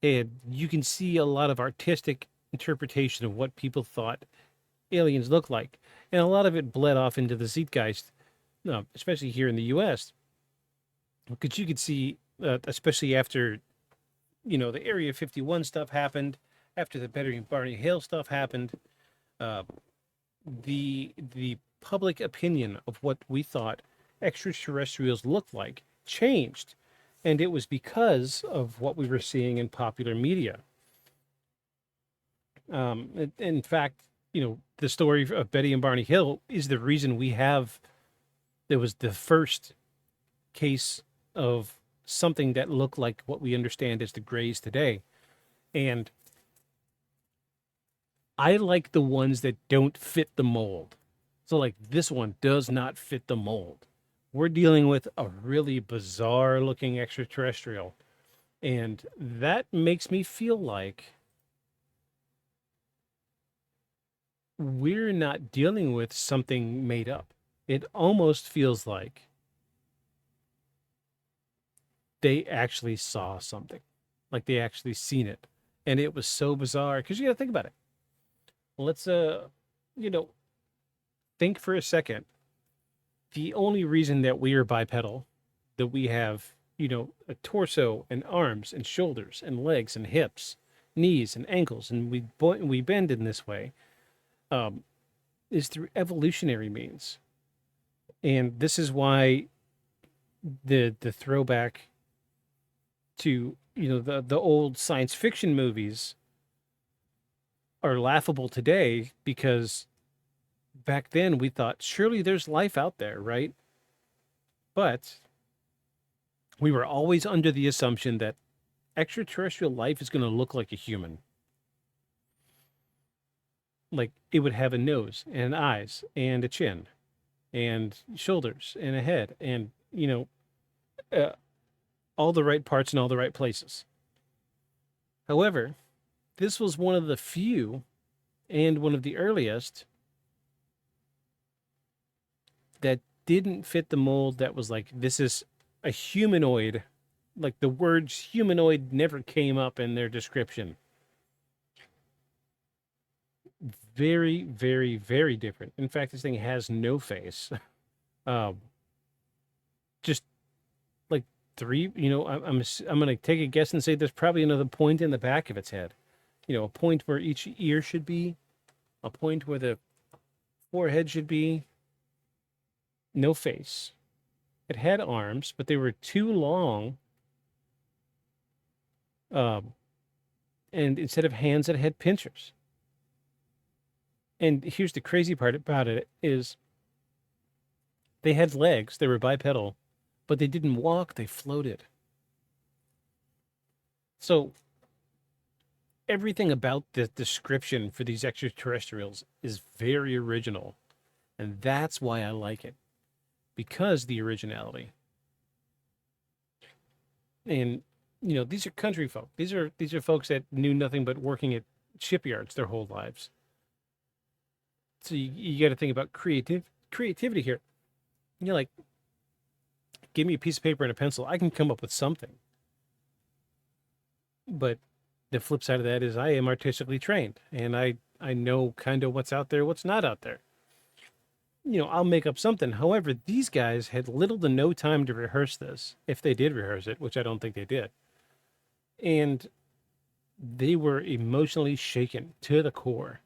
[SPEAKER 6] And you can see a lot of artistic interpretation of what people thought aliens looked like. And a lot of it bled off into the zeitgeist, especially here in the U.S. Because you could see, especially after, the Area 51 stuff happened, after the Betty and Barney Hill stuff happened, the public opinion of what we thought extraterrestrials looked like changed. And it was because of what we were seeing in popular media. In fact, the story of Betty and Barney Hill is the reason it was the first case of something that looked like what we understand as the Greys today. And I like the ones that don't fit the mold. So like this one does not fit the mold. We're dealing with a really bizarre looking extraterrestrial. And that makes me feel like we're not dealing with something made up. It almost feels like they actually saw something, like they actually seen it. And it was so bizarre because you got to think about it. Let's, think for a second. The only reason that we are bipedal, that we have, a torso and arms and shoulders and legs and hips, knees and ankles, and we bend in this way, is through evolutionary means. And this is why the throwback to, the old science fiction movies are laughable today, because back then we thought surely there's life out there, right? But we were always under the assumption that extraterrestrial life is going to look like a human. Like it would have a nose and eyes and a chin and shoulders and a head and, all the right parts in all the right places. However, this was one of the few and one of the earliest that didn't fit the mold, that was like, this is a humanoid. Like the words humanoid never came up in their description. Very, very, very different. In fact, this thing has no face. Just like three, I'm going to take a guess and say there's probably another point in the back of its head. a point where each ear should be, a point where the forehead should be. No face. It had arms, but they were too long. And instead of hands, it had pincers. And here's the crazy part about it is they had legs. They were bipedal, but they didn't walk. They floated. So everything about the description for these extraterrestrials is very original. And that's why I like it. Because the originality. And, these are country folk. These are folks that knew nothing but working at shipyards their whole lives. So you got to think about creativity here. You're like, give me a piece of paper and a pencil. I can come up with something. But the flip side of that is I am artistically trained. And I know kind of what's out there, what's not out there. I'll make up something. However, these guys had little to no time to rehearse this, if they did rehearse it, which I don't think they did. And they were emotionally shaken to the core.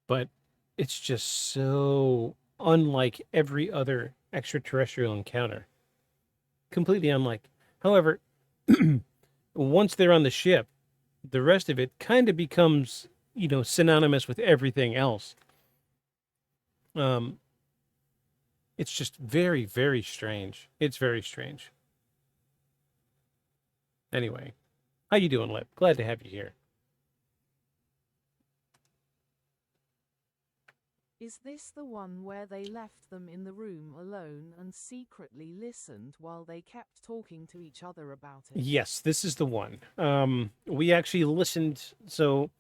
[SPEAKER 6] But it's just so unlike every other extraterrestrial encounter. Completely unlike. However, once they're on the ship, the rest of it kind of becomes, synonymous with everything else. It's just very, very strange. It's very strange. Anyway, how you doing, Lip? Glad to have you here.
[SPEAKER 7] Is this the one where they left them in the room alone and secretly listened while they kept talking to each other about it?
[SPEAKER 6] Yes, this is the one. We actually listened, so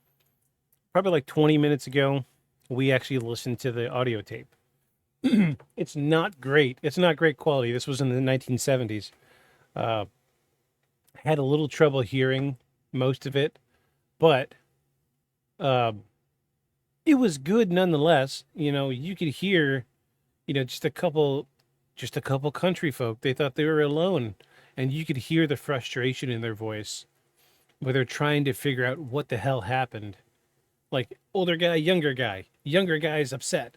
[SPEAKER 6] probably like 20 minutes ago, we actually listened to the audio tape. It's not great. It's not great quality. This was in the 1970s. Had a little trouble hearing most of it, but it was good nonetheless. You could hear, just a couple country folk. They thought they were alone, and you could hear the frustration in their voice, where they're trying to figure out what the hell happened. Like older guy, younger guy's upset.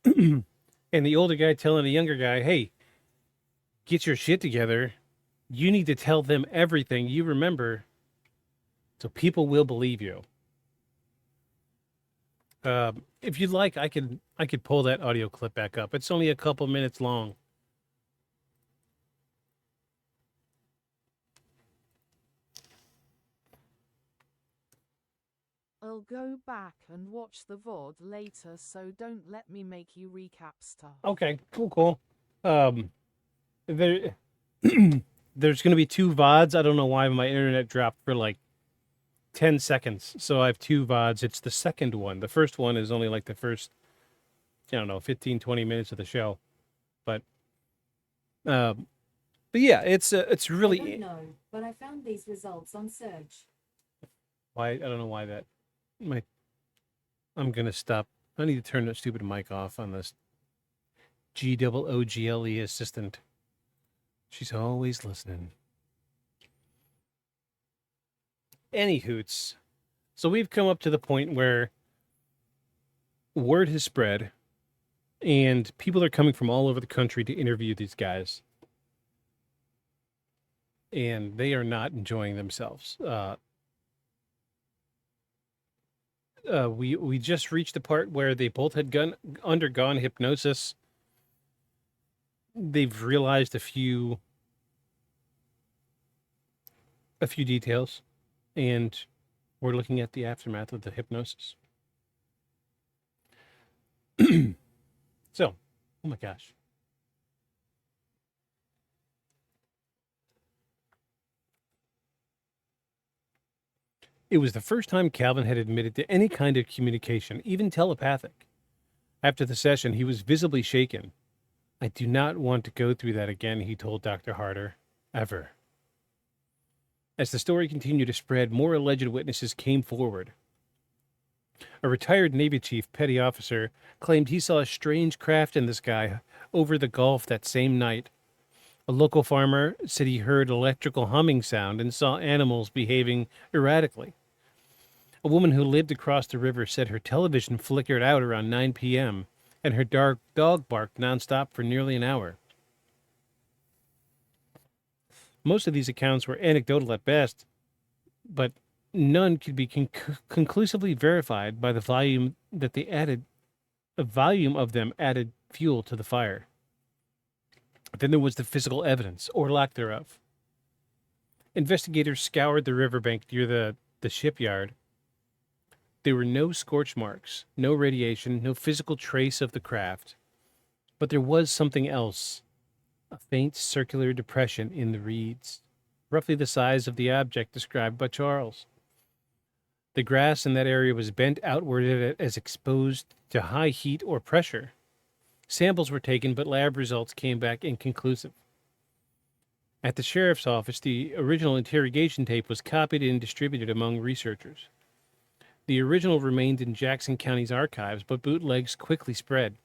[SPEAKER 6] And the older guy telling the younger guy, hey, get your shit together. You need to tell them everything you remember so people will believe you. If you'd like, I could pull that audio clip back up. It's only a couple minutes long.
[SPEAKER 7] I'll go back and watch the VOD later, so don't let me make you recap stuff.
[SPEAKER 6] Okay, cool. There's going to be 2 VODs. I don't know why my internet dropped for like 10 seconds. So I have 2 VODs. It's the second one. The first one is only like the first, 15, 20 minutes of the show. But yeah, it's really.
[SPEAKER 8] I don't know, but I found these results on Search.
[SPEAKER 6] Why? I don't know why that. I'm gonna stop. I need to turn that stupid mic off on this GOOGLE assistant. She's always listening. Any hoots. So we've come up to the point where word has spread, and people are coming from all over the country to interview these guys, and they are not enjoying themselves. We just reached the part where they both had undergone hypnosis. They've realized a few details, and we're looking at the aftermath of the hypnosis. So, oh my gosh. It was the first time Calvin had admitted to any kind of communication, even telepathic. After the session, he was visibly shaken. I do not want to go through that again, he told Dr. Harder. Ever. As the story continued to spread, more alleged witnesses came forward. A retired Navy chief, petty officer, claimed he saw a strange craft in the sky over the Gulf that same night. A local farmer said he heard electrical humming sound and saw animals behaving erratically. A woman who lived across the river said her television flickered out around 9 p.m. and her dog barked nonstop for nearly an hour. Most of these accounts were anecdotal at best, but none could be conclusively verified by the volume that they added. A volume of them added fuel to the fire. Then there was the physical evidence, or lack thereof. Investigators scoured the riverbank near the shipyard. There were no scorch marks, no radiation, no physical trace of the craft. But there was something else, a faint circular depression in the reeds, roughly the size of the object described by Charles. The grass in that area was bent outward as exposed to high heat or pressure. Samples were taken, but lab results came back inconclusive. At the sheriff's office, the original interrogation tape was copied and distributed among researchers. The original remained in Jackson County's archives, but bootlegs quickly spread.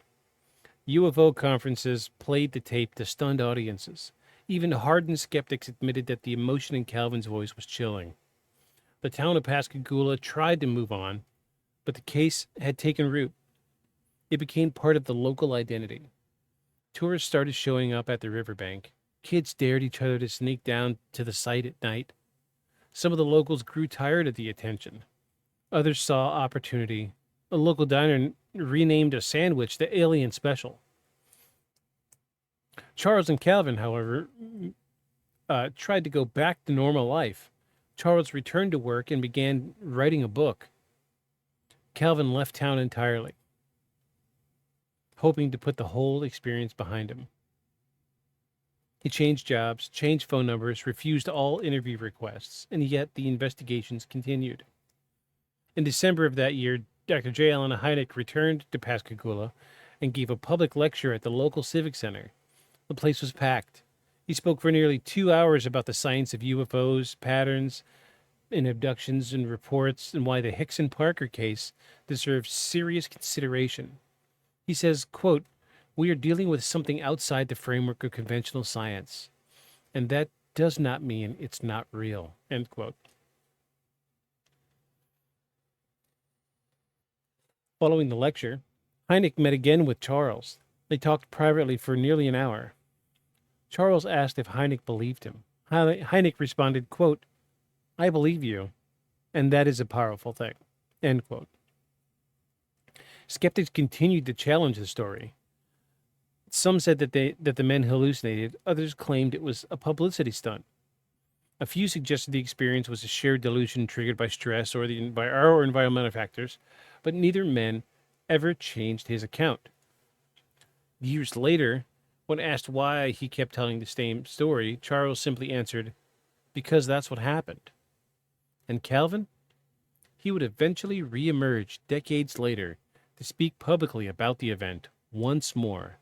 [SPEAKER 6] UFO conferences played the tape to stunned audiences. Even hardened skeptics admitted that the emotion in Calvin's voice was chilling. The town of Pascagoula tried to move on, but the case had taken root. It became part of the local identity. Tourists started showing up at the riverbank. Kids dared each other to sneak down to the site at night. Some of the locals grew tired of the attention. Others saw opportunity. A local diner renamed a sandwich the Alien Special. Charles and Calvin, however, tried to go back to normal life. Charles returned to work and began writing a book. Calvin left town entirely, hoping to put the whole experience behind him. He changed jobs, changed phone numbers, refused all interview requests, and yet the investigations continued. In December of that year, Dr. J. Allen Hynek returned to Pascagoula and gave a public lecture at the local civic center. The place was packed. He spoke for nearly 2 hours about the science of UFOs, patterns in abductions and reports, and why the Hickson Parker case deserves serious consideration. He says, quote, "We are dealing with something outside the framework of conventional science, and that does not mean it's not real," end quote. Following the lecture, Hynek met again with Charles. They talked privately for nearly an hour. Charles asked if Hynek believed him. Hynek responded, quote, "I believe you, and that is a powerful thing," end quote. Skeptics continued to challenge the story. Some said that the men hallucinated. Others claimed it was a publicity stunt. A few suggested the experience was a shared delusion triggered by stress or environmental factors, but neither man ever changed his account. Years later, when asked why he kept telling the same story, Charles simply answered, "Because that's what happened." And Calvin? He would eventually reemerge decades later to speak publicly about the event once more.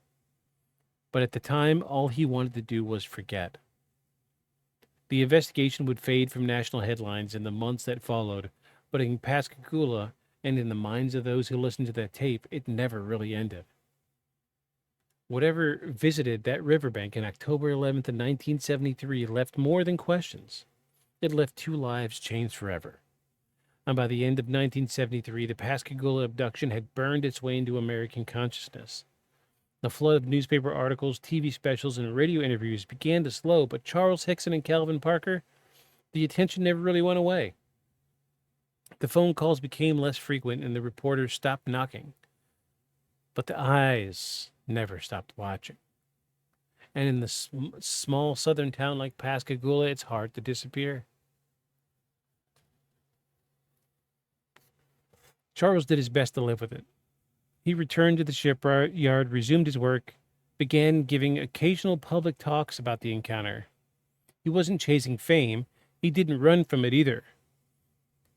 [SPEAKER 6] But at the time, all he wanted to do was forget. The investigation would fade from national headlines in the months that followed, but in Pascagoula and in the minds of those who listened to that tape, it never really ended. Whatever visited that riverbank on October 11th of 1973 left more than questions. It left 2 lives changed forever. And by the end of 1973, the Pascagoula abduction had burned its way into American consciousness. The flood of newspaper articles, TV specials, and radio interviews began to slow, but Charles Hickson and Calvin Parker, the attention never really went away. The phone calls became less frequent and the reporters stopped knocking. But the eyes never stopped watching. And in the small southern town like Pascagoula, it's hard to disappear. Charles did his best to live with it. He returned to the shipyard, resumed his work, began giving occasional public talks about the encounter. He wasn't chasing fame. He didn't run from it either.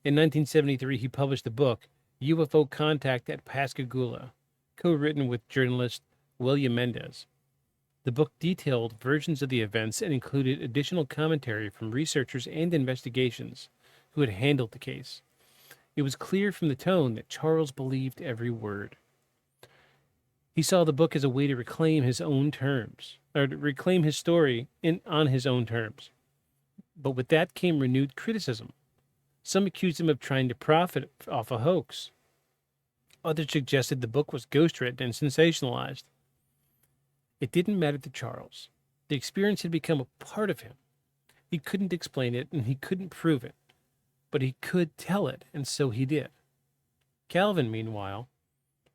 [SPEAKER 6] In 1973, he published a book, UFO Contact at Pascagoula, co-written with journalist William Mendez. The book detailed versions of the events and included additional commentary from researchers and investigations who had handled the case. It was clear from the tone that Charles believed every word. He saw the book as a way to reclaim his own terms, or to reclaim his story on his own terms. But with that came renewed criticism. Some accused him of trying to profit off a hoax. Others suggested the book was ghostwritten and sensationalized. It didn't matter to Charles. The experience had become a part of him. He couldn't explain it and he couldn't prove it, but he could tell it, and so he did. Calvin, meanwhile,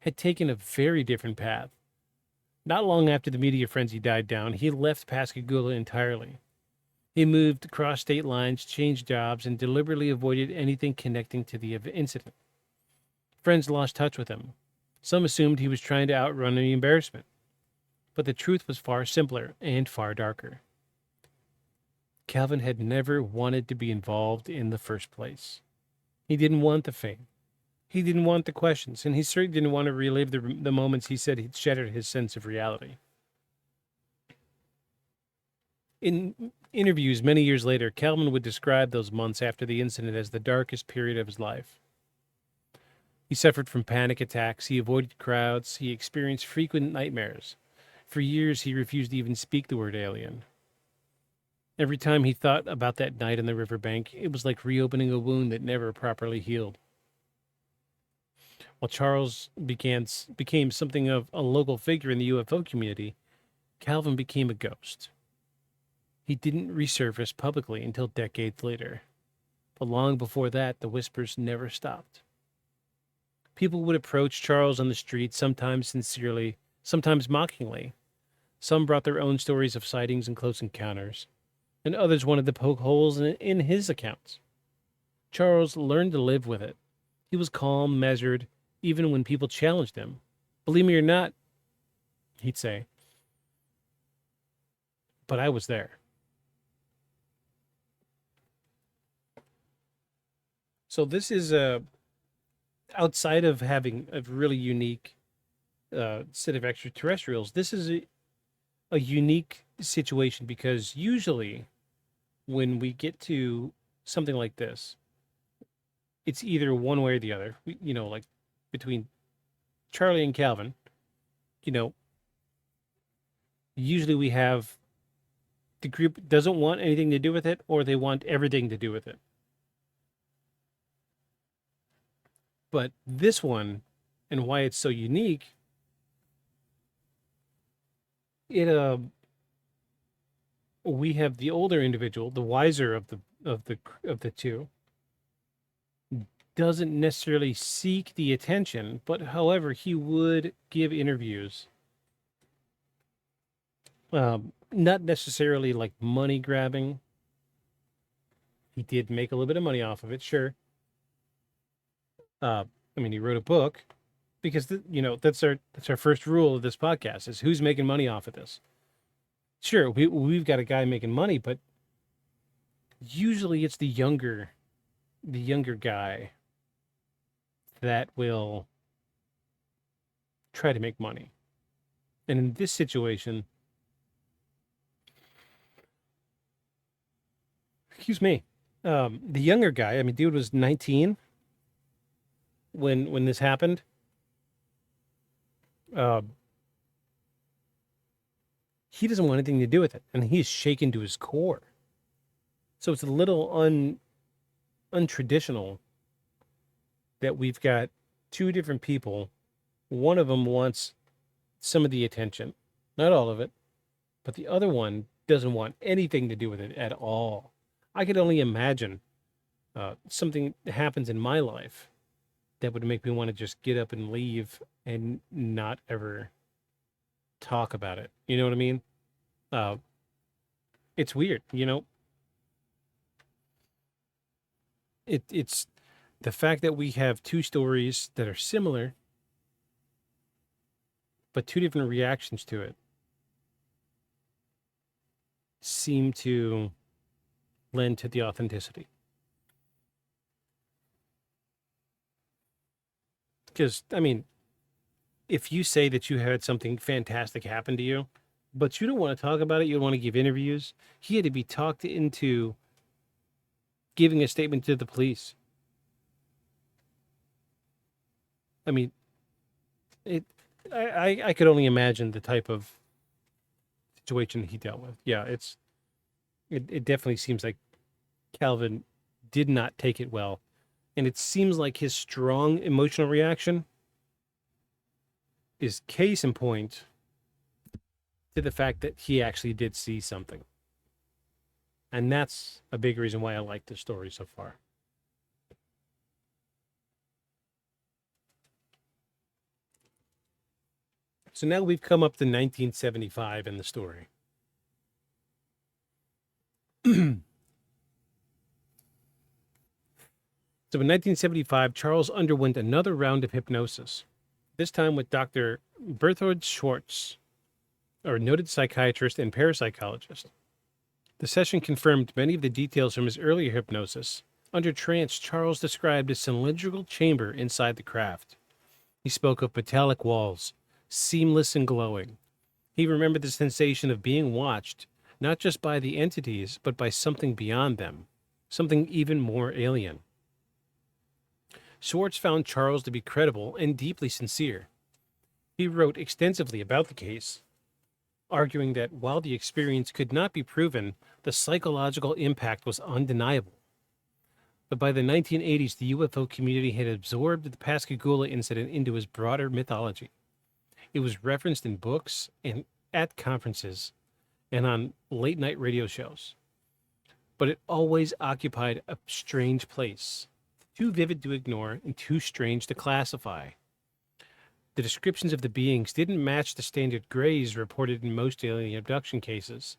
[SPEAKER 6] had taken a very different path. Not long after the media frenzy died down, he left Pascagoula entirely. He moved across state lines, changed jobs, and deliberately avoided anything connecting to the incident. Friends lost touch with him. Some assumed he was trying to outrun the embarrassment. But the truth was far simpler and far darker. Calvin had never wanted to be involved in the first place. He didn't want the fame. He didn't want the questions, and he certainly didn't want to relive the moments he said he'd shattered his sense of reality. In interviews many years later, Calvin would describe those months after the incident as the darkest period of his life. He suffered from panic attacks, he avoided crowds, he experienced frequent nightmares. For years, he refused to even speak the word alien. Every time he thought about that night on the riverbank, it was like reopening a wound that never properly healed. While Charles became something of a local figure in the UFO community, Calvin became a ghost. He didn't resurface publicly until decades later. But long before that, the whispers never stopped. People would approach Charles on the street, sometimes sincerely, sometimes mockingly. Some brought their own stories of sightings and close encounters, and others wanted to poke holes in his accounts. Charles learned to live with it. He was calm, measured, even when people challenged him. Believe me or not, he'd say, but I was there. So this is outside of having a really unique set of extraterrestrials, this is a unique situation because usually when we get to something like this, it's either one way or the other. Like between Charlie and Calvin, usually we have the group doesn't want anything to do with it, or they want everything to do with it. But this one, and why it's so unique, we have the older individual, the wiser of the two, doesn't necessarily seek the attention, but however, he would give interviews. Not necessarily like money grabbing. He did make a little bit of money off of it, sure. He wrote a book because that's our first rule of this podcast is who's making money off of this. Sure, we've got a guy making money, but usually it's the younger guy that will try to make money. And in this situation, excuse me, the younger guy, dude was 19 when this happened. He doesn't want anything to do with it, and he's shaken to his core. So it's a little untraditional that we've got two different people. One of them wants some of the attention, not all of it, but the other one doesn't want anything to do with it at all. I could only imagine something that happens in my life that would make me want to just get up and leave and not ever talk about it. You know what I mean? It's weird, It's the fact that we have two stories that are similar, but two different reactions to it seem to lend to the authenticity. Because, if you say that you had something fantastic happen to you, but you don't want to talk about it, you don't want to give interviews, he had to be talked into giving a statement to the police. I could only imagine the type of situation he dealt with. Yeah, it definitely seems like Calvin did not take it well. And it seems like his strong emotional reaction is case in point to the fact that he actually did see something. And that's a big reason why I like this story so far. So now we've come up to 1975 in the story. So in 1975, Charles underwent another round of hypnosis, this time with Dr. Berthold Schwartz, a noted psychiatrist and parapsychologist. The session confirmed many of the details from his earlier hypnosis. Under trance, Charles described a cylindrical chamber inside the craft. He spoke of metallic walls, seamless and glowing. He remembered the sensation of being watched, not just by the entities, but by something beyond them, something even more alien. Schwartz found Charles to be credible and deeply sincere. He wrote extensively about the case, arguing that while the experience could not be proven, the psychological impact was undeniable. But by the 1980s, the UFO community had absorbed the Pascagoula incident into its broader mythology. It was referenced in books and at conferences and on late-night radio shows. But it always occupied a strange place, too vivid to ignore and too strange to classify. The descriptions of the beings didn't match the standard grays reported in most alien abduction cases.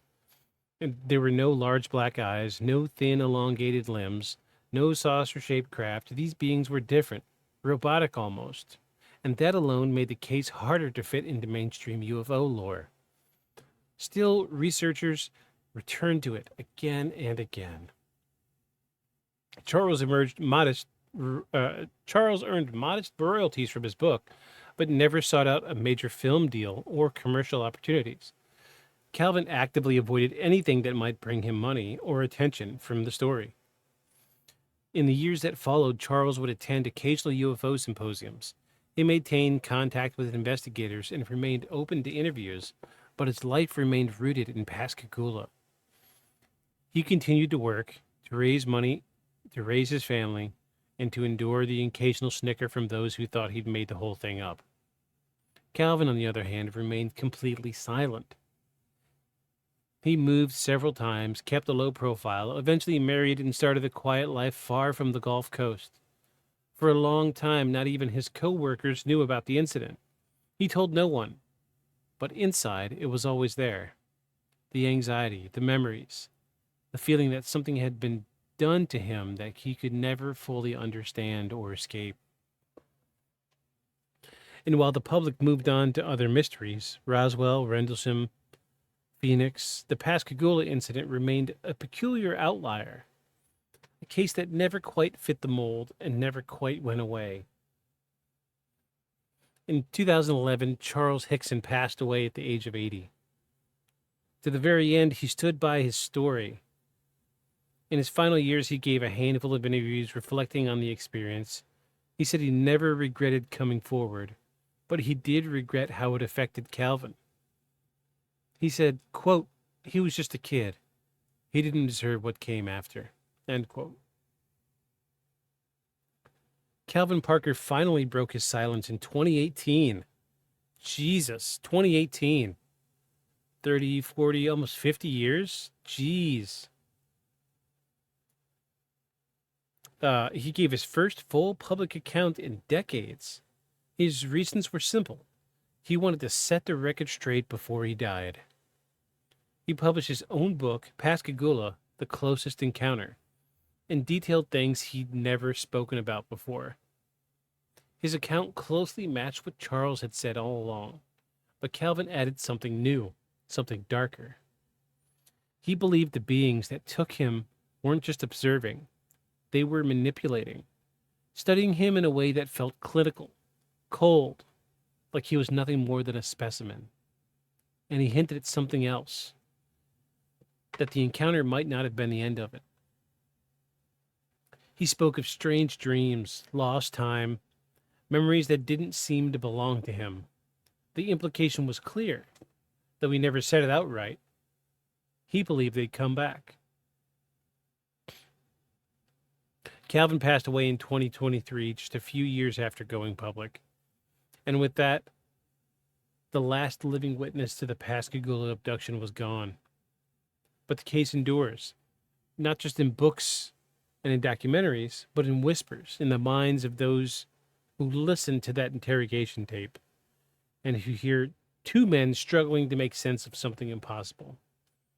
[SPEAKER 6] And there were no large black eyes, no thin, elongated limbs, no saucer-shaped craft. These beings were different, robotic almost. And that alone made the case harder to fit into mainstream UFO lore. Still, researchers returned to it again and again. Charles earned modest royalties from his book, but never sought out a major film deal or commercial opportunities. Calvin actively avoided anything that might bring him money or attention from the story. In the years that followed, Charles would attend occasional UFO symposiums. He maintained contact with investigators and remained open to interviews, but his life remained rooted in Pascagoula. He continued to work, to raise money, to raise his family, and to endure the occasional snicker from those who thought he'd made the whole thing up. Calvin, on the other hand, remained completely silent. He moved several times, kept a low profile, eventually married and started a quiet life far from the Gulf Coast. For a long time, not even his co-workers knew about the incident. He told no one. But inside, it was always there. The anxiety, the memories, the feeling that something had been done to him that he could never fully understand or escape. And while the public moved on to other mysteries, Roswell, Rendlesham, Phoenix, the Pascagoula incident remained a peculiar outlier, a case that never quite fit the mold and never quite went away. In 2011, Charles Hickson passed away at the age of 80. To the very end, he stood by his story. In his final years, he gave a handful of interviews reflecting on the experience. He said he never regretted coming forward, but he did regret how it affected Calvin. He said, quote, "He was just a kid. He didn't deserve what came after," end quote. Calvin Parker finally broke his silence in 2018. Jesus, 2018. 30, 40, almost 50 years? Jeez. He gave his first full public account in decades. His reasons were simple. He wanted to set the record straight before he died. He published his own book, Pascagoula, The Closest Encounter, and detailed things he'd never spoken about before. His account closely matched what Charles had said all along, but Calvin added something new, something darker. He believed the beings that took him weren't just observing, they were manipulating, studying him in a way that felt clinical, cold, like he was nothing more than a specimen. And he hinted at something else, that the encounter might not have been the end of it. He spoke of strange dreams, lost time, memories that didn't seem to belong to him. the implication was clear, though he never said it outright. He believed they'd come back. Calvin passed away in 2023, just a few years after going public. And with that, the last living witness to the Pascagoula abduction was gone. But the case endures, not just in books and in documentaries, but in whispers in the minds of those who listen to that interrogation tape and who hear two men struggling to make sense of something impossible,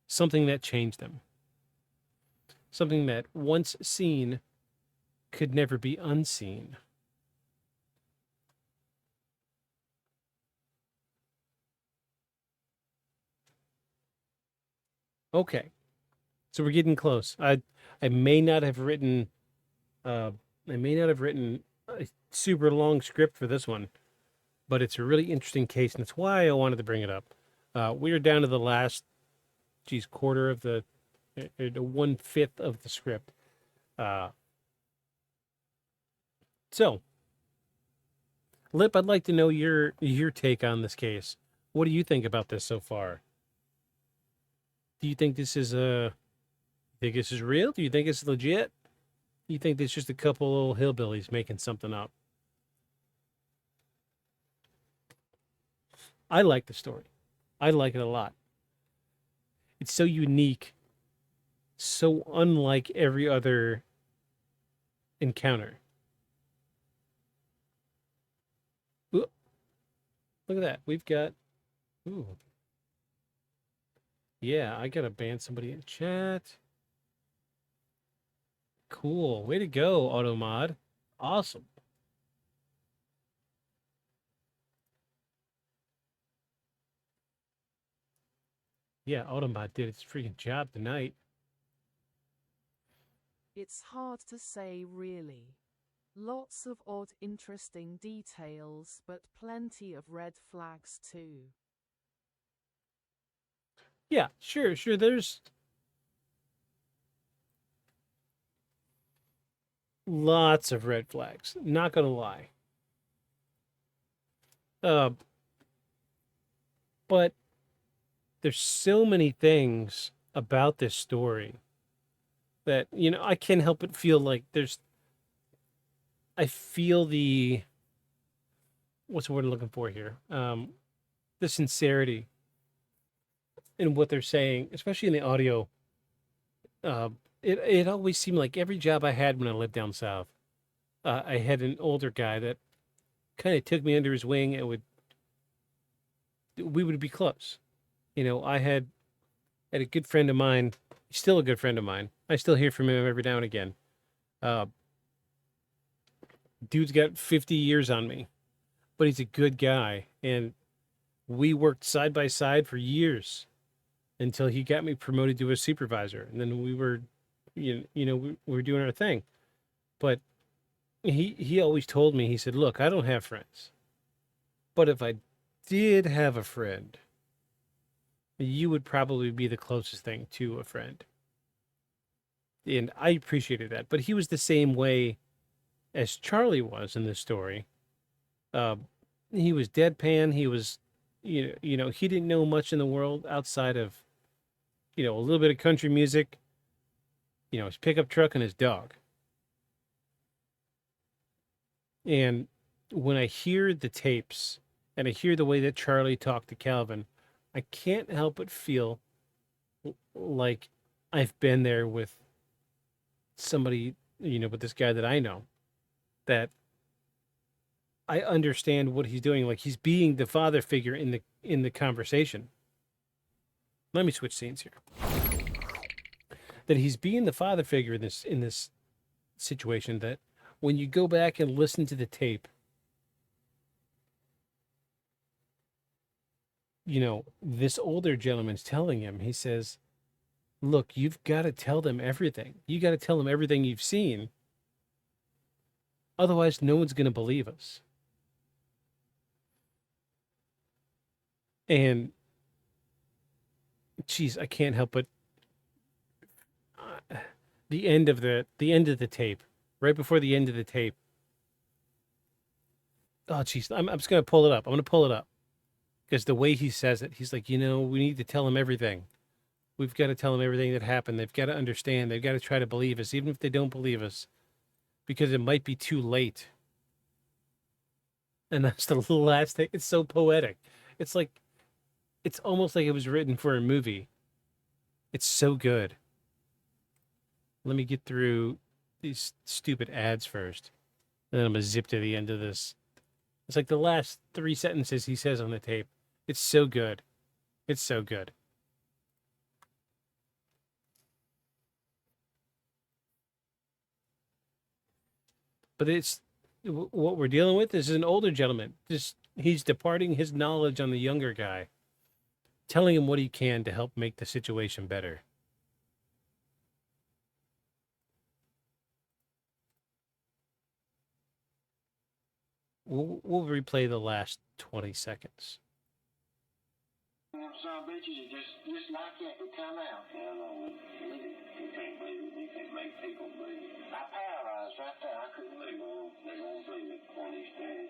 [SPEAKER 6] something that changed them, something that once seen could never be unseen. Okay, so we're getting close. I may not have written a super long script for this one, but it's a really interesting case, and that's why I wanted to bring it up. We are down to the last, quarter of the 1/5 of the script. So, Lip, I'd like to know your take on this case. What do you think about this so far? Do you think this is real? Do you think it's legit? Do you think it's just a couple old hillbillies making something up? I like the story. I like it a lot. It's so unique, so unlike every other encounter. Ooh, look at that. We've got... Ooh. Yeah, I gotta ban somebody in chat. Cool. Way to go, Automod. Awesome. Yeah, Automod did its freaking job tonight.
[SPEAKER 7] It's hard to say, really. Lots of odd, interesting details, but plenty of red flags too.
[SPEAKER 6] Yeah, sure. There's lots of red flags. Not gonna lie. But there's so many things about this story that, I can't help but feel like I feel what's the word I'm looking for here? The sincerity in what they're saying, especially in the audio. It always seemed like every job I had when I lived down south, I had an older guy that kind of took me under his wing and we would be close. I had a good friend of mine, still a good friend of mine. I still hear from him every now and again. Dude's got 50 years on me, but he's a good guy. And we worked side by side for years until he got me promoted to a supervisor. And then we were, we were doing our thing. But he always told me, he said, look, I don't have friends. But if I did have a friend, you would probably be the closest thing to a friend. And I appreciated that. But he was the same way as Charlie was in this story. He was deadpan. He was, he didn't know much in the world outside of, a little bit of country music, his pickup truck and his dog. And when I hear the tapes and I hear the way that Charlie talked to Calvin, I can't help but feel like I've been there with somebody, with this guy that I know, that I understand what he's doing. Like he's being the father figure in the conversation. Let me switch scenes here. That he's being the father figure in this situation, that when you go back and listen to the tape, this older gentleman's telling him, he says, look, you've got to tell them everything. You got to tell them everything you've seen. Otherwise, no one's going to believe us. And, geez, I can't help but the end of the tape, right before the end of the tape. Oh, geez, I'm just going to pull it up. I'm going to pull it up. Because the way he says it, he's like, we need to tell them everything. We've got to tell them everything that happened. They've got to understand. They've got to try to believe us, even if they don't believe us, because it might be too late. And that's the last thing. It's so poetic. It's almost like it was written for a movie. It's so good. Let me get through these stupid ads first. And then I'm going to zip to the end of this. It's like the last 3 sentences he says on the tape. It's so good. It's so good. But what we're dealing with is an older gentleman. He's departing his knowledge on the younger guy, telling him what he can to help make the situation better. We'll replay the last 20 seconds.
[SPEAKER 4] Some bitches just like that to come out. You can't believe it. You can't make people believe it. I paralyzed right there. I couldn't believe it. They won't believe it one of these days.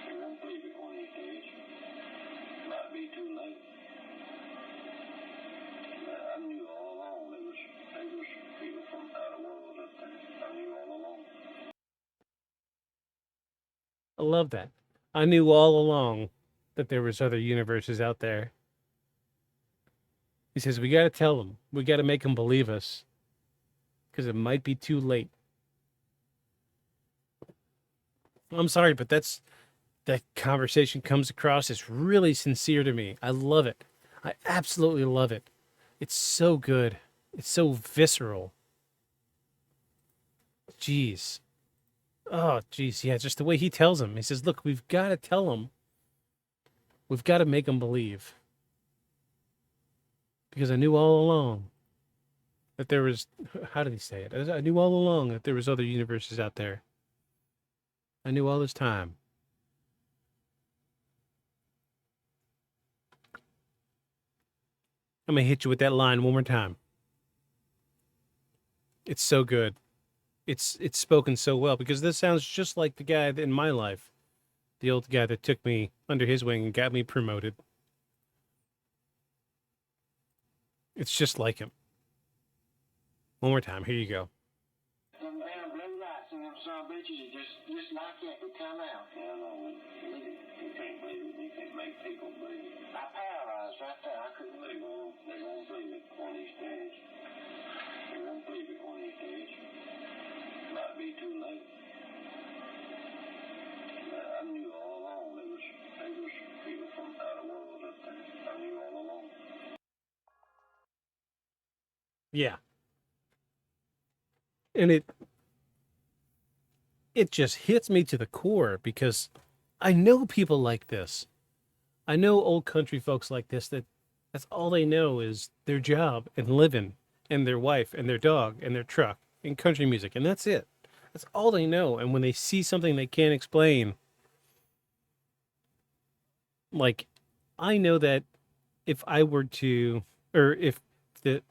[SPEAKER 4] They won't believe it one of these days. Might be too late. I knew all along there was people from outer world up there. I knew all along.
[SPEAKER 6] I love that. I knew all along that there was other universes out there. He says, we got to tell them. We got to make them believe us. Because it might be too late. I'm sorry, but that conversation comes across as really sincere to me. I love it. I absolutely love it. It's so good. It's so visceral. Jeez. Oh, geez. Yeah, just the way he tells him. He says, look, we've got to tell them. We've got to make them believe. Because I knew all along that there was... How did he say it? I knew all along that there was other universes out there. I knew all this time. I'm going to hit you with that line one more time. It's so good. It's spoken so well, because this sounds just like the guy in my life. The old guy that took me under his wing and got me promoted. It's just like him. One more time. Here you go.
[SPEAKER 4] Them damn blue lights and them some bitches just like that to come out. You can't believe it. You can't make people believe it. I paralyzed right there. I couldn't believe it. They won't believe it one of these days. They won't believe it one of these days. Might be too late. I knew all along there was people from outer world up there. I knew all along.
[SPEAKER 6] Yeah. And it just hits me to the core, because I know people like this. I know old country folks like this that's all they know is their job and living and their wife and their dog and their truck and country music, and that's it. That's all they know. And when they see something they can't explain, like, I know that if I were to, or if the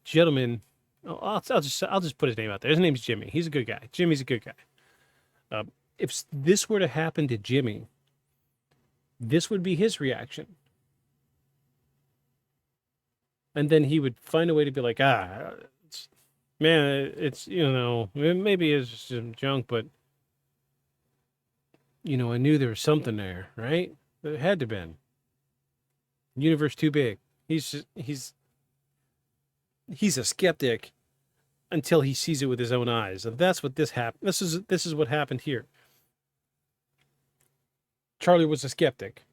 [SPEAKER 6] gentleman, I'll just put his name out there. His name's Jimmy. He's a good guy. Jimmy's a good guy. If this were to happen to Jimmy, this would be his reaction. And then he would find a way to be like, it's, maybe it's just some junk, but, I knew there was something there, right? There had to have been. Universe too big. He's a skeptic until he sees it with his own eyes. And that's what this happened. This is what happened here. Charlie was a skeptic.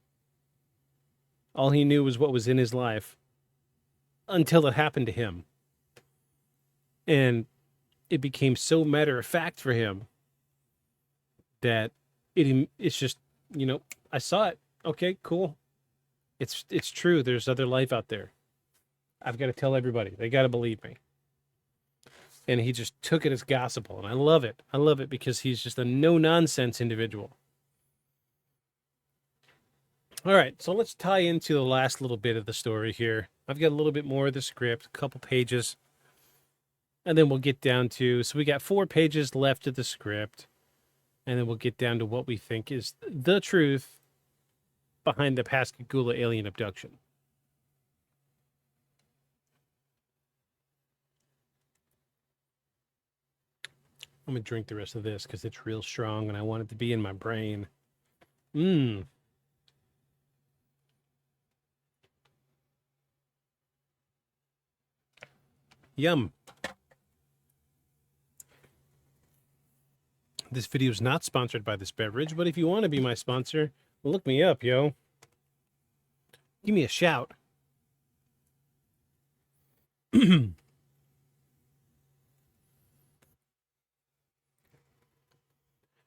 [SPEAKER 6] All he knew was what was in his life until it happened to him. And it became so matter of fact for him that it's just, I saw it. Okay, cool. It's true. There's other life out there. I've got to tell everybody. They got to believe me. And he just took it as gospel. And I love it. I love it because he's just a no-nonsense individual. All right, so let's tie into the last little bit of the story here. I've got a little bit more of the script, a couple pages. And then we'll get down to... So we got 4 pages left of the script. And then we'll get down to what we think is the truth behind the Pascagoula alien abduction. I'm going to drink the rest of this because it's real strong and I want it to be in my brain. Mmm. Yum. This video is not sponsored by this beverage, but if you want to be my sponsor, look me up, yo. Give me a shout.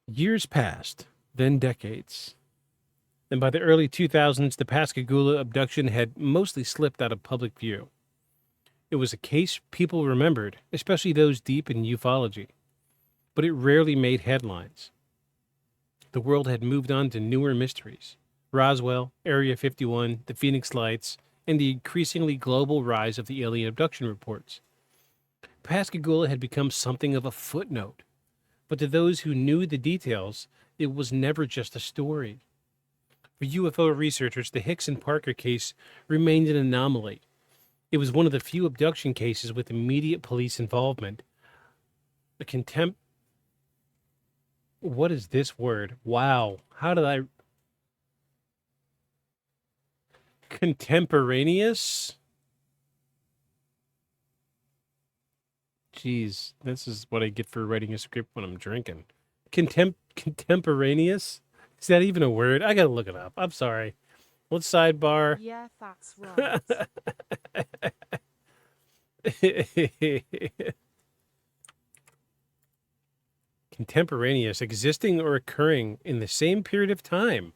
[SPEAKER 6] Years passed, then decades. And by the early 2000s, the Pascagoula abduction had mostly slipped out of public view. It was a case people remembered, especially those deep in ufology, but it rarely made headlines. The world had moved on to newer mysteries: Roswell, Area 51, the Phoenix Lights, and the increasingly global rise of the alien abduction reports. Pascagoula had become something of a footnote, but to those who knew the details, it was never just a story. For UFO researchers, the Hickson and Parker case remained an anomaly. It was one of the few abduction cases with immediate police involvement. What is this word? Wow. How did I... Contemporaneous? Jeez, this is what I get for writing a script when I'm drinking. Contemporaneous? Is that even a word? I gotta look it up. I'm sorry. Let's sidebar.
[SPEAKER 7] Yeah, that's right.
[SPEAKER 6] Contemporaneous, existing or occurring in the same period of time.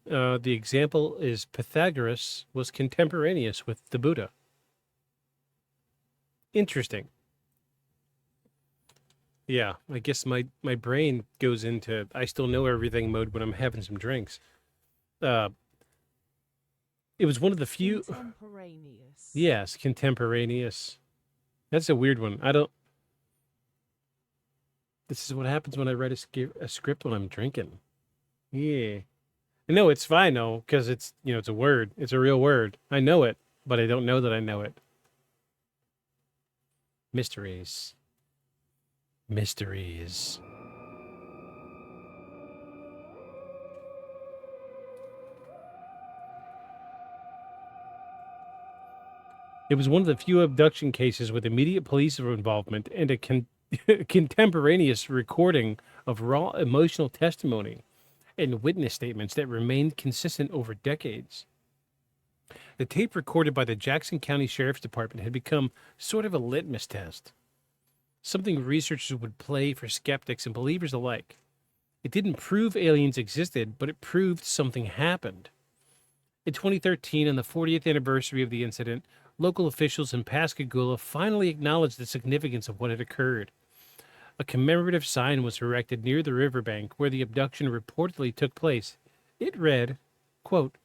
[SPEAKER 6] The example is Pythagoras was contemporaneous with the Buddha. Interesting. Yeah, I guess my brain goes into I still know everything mode when I'm having some drinks. It was one of the few...
[SPEAKER 7] Contemporaneous.
[SPEAKER 6] Yes, contemporaneous. That's a weird one. I don't... This is what happens when I write a script when I'm drinking. Yeah. No, it's fine, though, because it's, it's a word. It's a real word. I know it, but I don't know that I know it. Mysteries. Mysteries. It was one of the few abduction cases with immediate police involvement and a contemporaneous recording of raw emotional testimony and witness statements that remained consistent over decades. The tape recorded by the Jackson County Sheriff's Department had become sort of a litmus test, something researchers would play for skeptics and believers alike. It didn't prove aliens existed, but it proved something happened. In 2013, on the 40th anniversary of the incident, local officials in Pascagoula finally acknowledged the significance of what had occurred. A commemorative sign was erected near the riverbank where the abduction reportedly took place. It read, quote,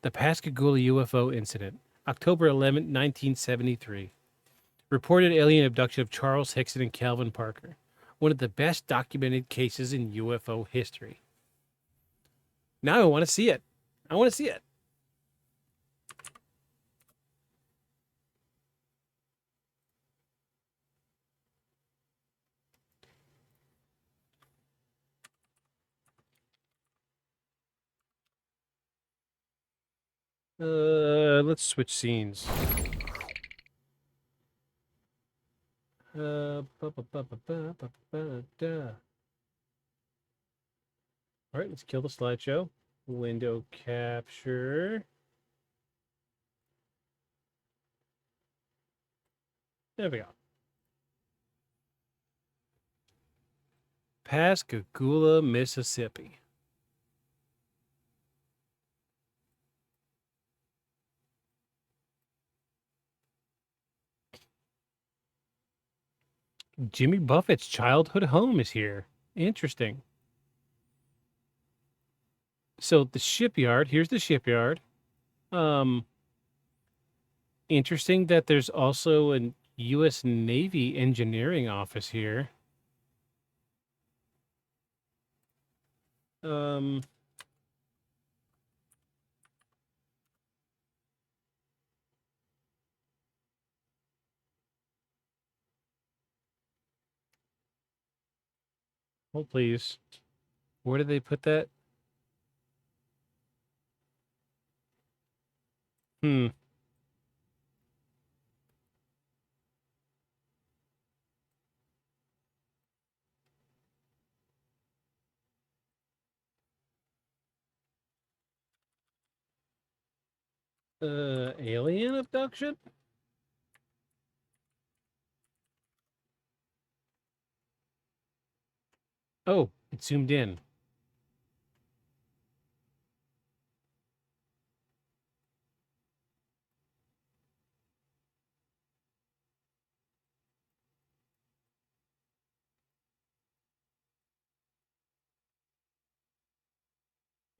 [SPEAKER 6] "The Pascagoula UFO Incident, October 11, 1973. Reported alien abduction of Charles Hickson and Calvin Parker, one of the best documented cases in UFO history." Now I want to see it. I want to see it. Let's switch scenes. All right, let's kill the slideshow. Window capture. There we go. Pascagoula, Mississippi. Jimmy Buffett's childhood home is here. Interesting. So the shipyard, here's the shipyard. Interesting that there's also a U.S. Navy engineering office here. Hold, please. Where did they put that? Hmm. Alien abduction? Oh, it zoomed in.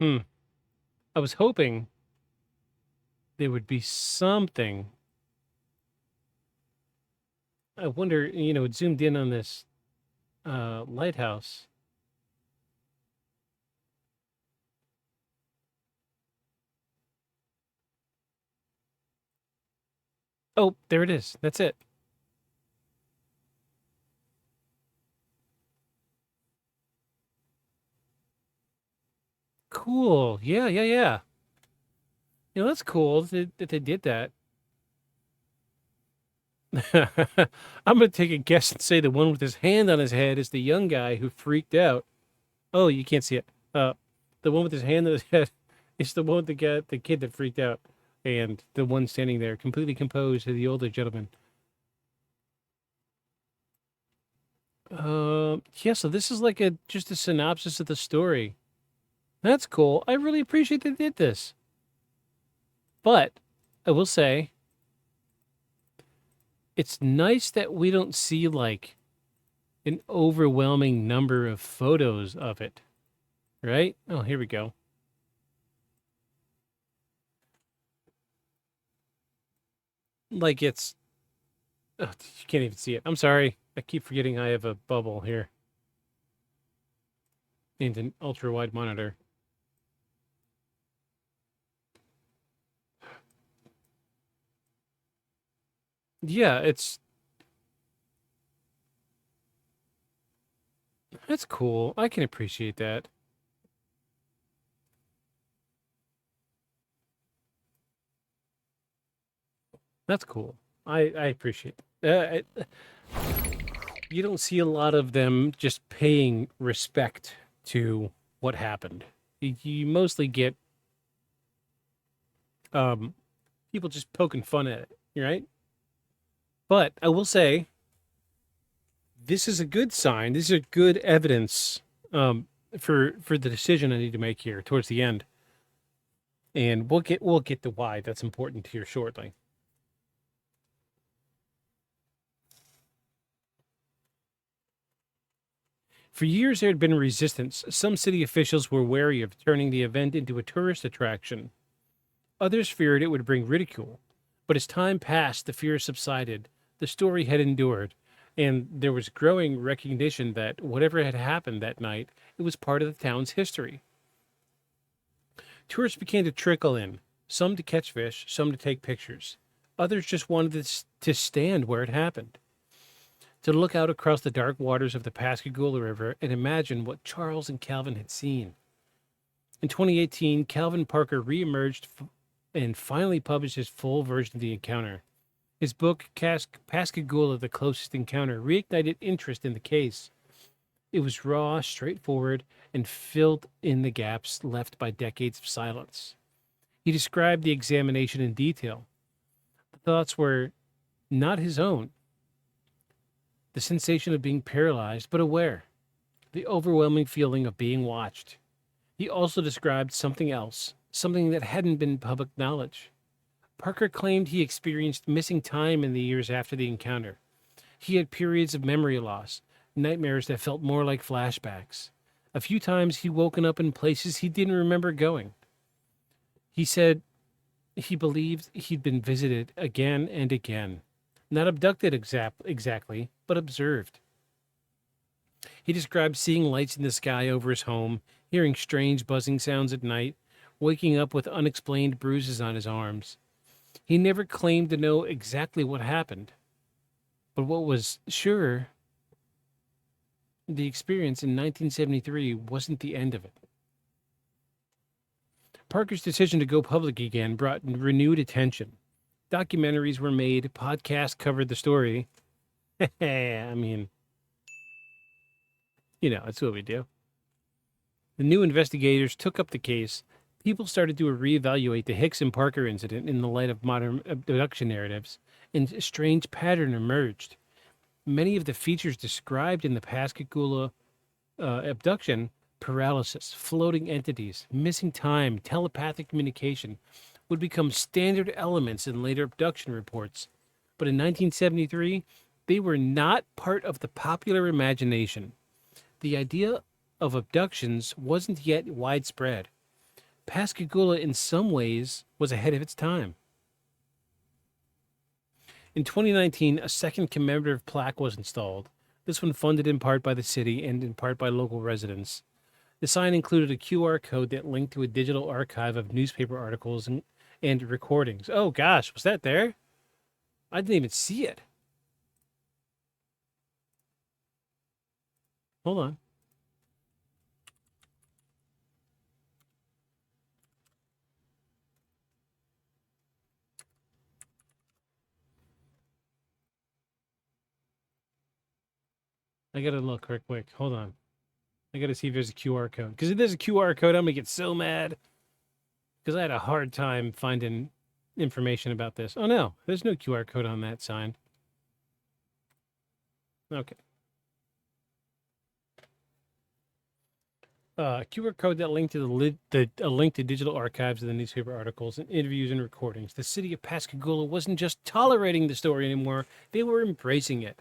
[SPEAKER 6] Hmm. I was hoping there would be something. I wonder, it zoomed in on this lighthouse. Oh, there it is. That's it. Cool. Yeah, yeah, yeah. That's cool that they did that. I'm going to take a guess and say the one with his hand on his head is the young guy who freaked out. Oh, you can't see it. The one with his hand on his head is the one with the kid that freaked out. And the one standing there, completely composed, to the older gentleman. Yeah, so this is like just a synopsis of the story. That's cool. I really appreciate they did this. But I will say, it's nice that we don't see like an overwhelming number of photos of it. Right? Oh, here we go. Like it's... Oh, you can't even see it. I'm sorry. I keep forgetting I have a bubble here. And an ultra-wide monitor. Yeah, that's cool. I can appreciate that. That's cool. I appreciate it. You don't see a lot of them just paying respect to what happened. You mostly get people just poking fun at it, right? But I will say, this is a good sign. This is a good evidence for the decision I need to make here towards the end, and we'll get to why that's important here shortly. For years, there had been resistance. Some city officials were wary of turning the event into a tourist attraction. Others feared it would bring ridicule. But as time passed, the fear subsided. The story had endured, and there was growing recognition that whatever had happened that night, it was part of the town's history. Tourists began to trickle in, some to catch fish, some to take pictures. Others just wanted to stand where it happened, to look out across the dark waters of the Pascagoula River and imagine what Charles and Calvin had seen. In 2018, Calvin Parker reemerged and finally published his full version of the encounter. His book, Pascagoula, The Closest Encounter, reignited interest in the case. It was raw, straightforward, and filled in the gaps left by decades of silence. He described the examination in detail. The thoughts were not his own. The sensation of being paralyzed but aware. The overwhelming feeling of being watched. He also described something else, something that hadn't been public knowledge. Parker claimed he experienced missing time in the years after the encounter. He had periods of memory loss, nightmares that felt more like flashbacks. A few times he'd woken up in places he didn't remember going. He said he believed he'd been visited again and again. Not abducted exactly, but observed. He described seeing lights in the sky over his home, hearing strange buzzing sounds at night, waking up with unexplained bruises on his arms. He never claimed to know exactly what happened, but what was sure the experience in 1973 wasn't the end of it. Parker's decision to go public again brought renewed attention. Documentaries were made, podcasts covered the story. I mean, that's what we do. The new investigators took up the case. People started to reevaluate the Hickson Parker incident in the light of modern abduction narratives, and a strange pattern emerged. Many of the features described in the Pascagoula abduction, paralysis, floating entities, missing time, telepathic communication, would become standard elements in later abduction reports. But in 1973, they were not part of the popular imagination. The idea of abductions wasn't yet widespread. Pascagoula, in some ways, was ahead of its time. In 2019, a second commemorative plaque was installed, this one funded in part by the city and in part by local residents. The sign included a QR code that linked to a digital archive of newspaper articles and recordings. Oh gosh, was that there? I didn't even see it. Hold on. I gotta look real quick. Hold on. I gotta see if there's a QR code. Because if there's a QR code, I'm gonna get so mad. Because I had a hard time finding information about this. Oh no, there's no QR code on that sign. Okay. QR code that linked to a link to digital archives of the newspaper articles and interviews and recordings. The city of Pascagoula wasn't just tolerating the story anymore; they were embracing it.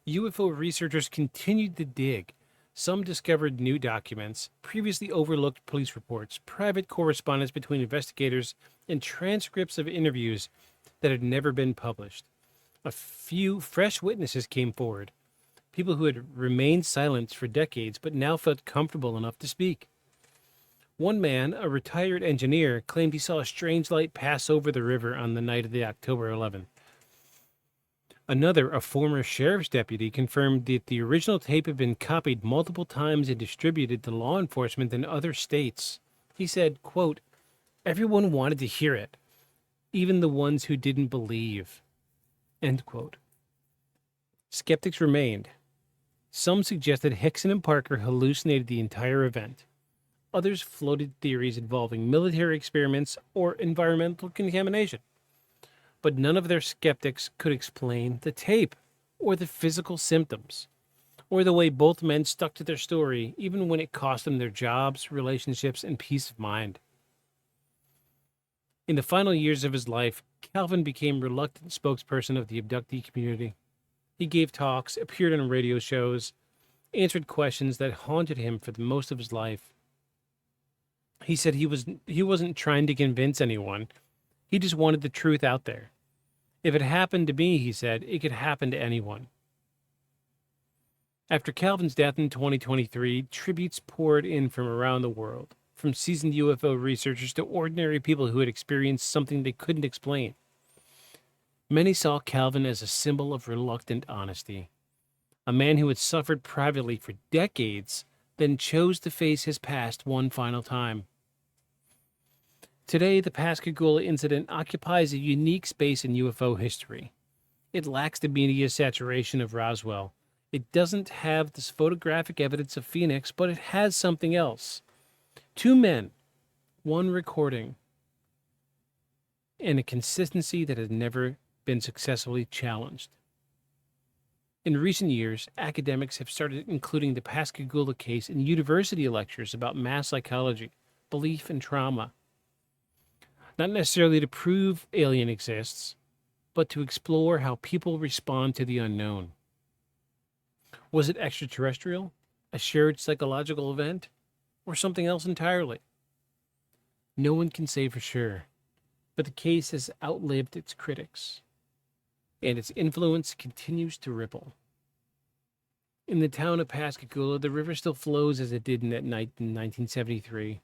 [SPEAKER 6] UFO researchers continued to dig. Some discovered new documents, previously overlooked police reports, private correspondence between investigators, and transcripts of interviews that had never been published. A few fresh witnesses came forward, people who had remained silent for decades but now felt comfortable enough to speak. One man, a retired engineer, claimed he saw a strange light pass over the river on the night of the October 11th. Another, a former sheriff's deputy, confirmed that the original tape had been copied multiple times and distributed to law enforcement in other states. He said, quote, "Everyone wanted to hear it, even the ones who didn't believe." End quote. Skeptics remained. Some suggested Hickson and Parker hallucinated the entire event. Others floated theories involving military experiments or environmental contamination. But none of their skeptics could explain the tape, or the physical symptoms, or the way both men stuck to their story, even when it cost them their jobs, relationships, and peace of mind. In the final years of his life, Calvin became a reluctant spokesperson of the abductee community. He gave talks, appeared on radio shows, answered questions that haunted him for the most of his life. He said he wasn't trying to convince anyone. He just wanted the truth out there. If it happened to me, he said, it could happen to anyone. After Calvin's death in 2023, tributes poured in from around the world, from seasoned UFO researchers to ordinary people who had experienced something they couldn't explain. Many saw Calvin as a symbol of reluctant honesty, a man who had suffered privately for decades, then chose to face his past one final time. Today, the Pascagoula incident occupies a unique space in UFO history. It lacks the media saturation of Roswell. It doesn't have this photographic evidence of Phoenix, but it has something else. Two men, one recording, and a consistency that has never been successfully challenged. In recent years, academics have started including the Pascagoula case in university lectures about mass psychology, belief, and trauma. Not necessarily to prove alien exists, but to explore how people respond to the unknown. Was it extraterrestrial, a shared psychological event, or something else entirely? No one can say for sure, but the case has outlived its critics, and its influence continues to ripple. In the town of Pascagoula, the river still flows as it did in that night in 1973.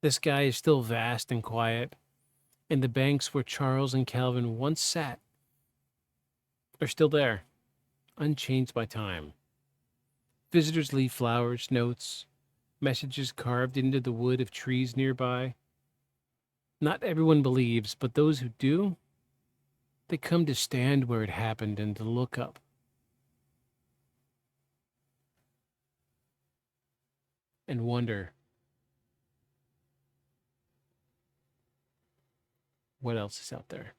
[SPEAKER 6] The sky is still vast and quiet, and the banks where Charles and Calvin once sat are still there, unchanged by time. Visitors leave flowers, notes, messages carved into the wood of trees nearby. Not everyone believes, but those who do, they come to stand where it happened and to look up. And wonder what else is out there.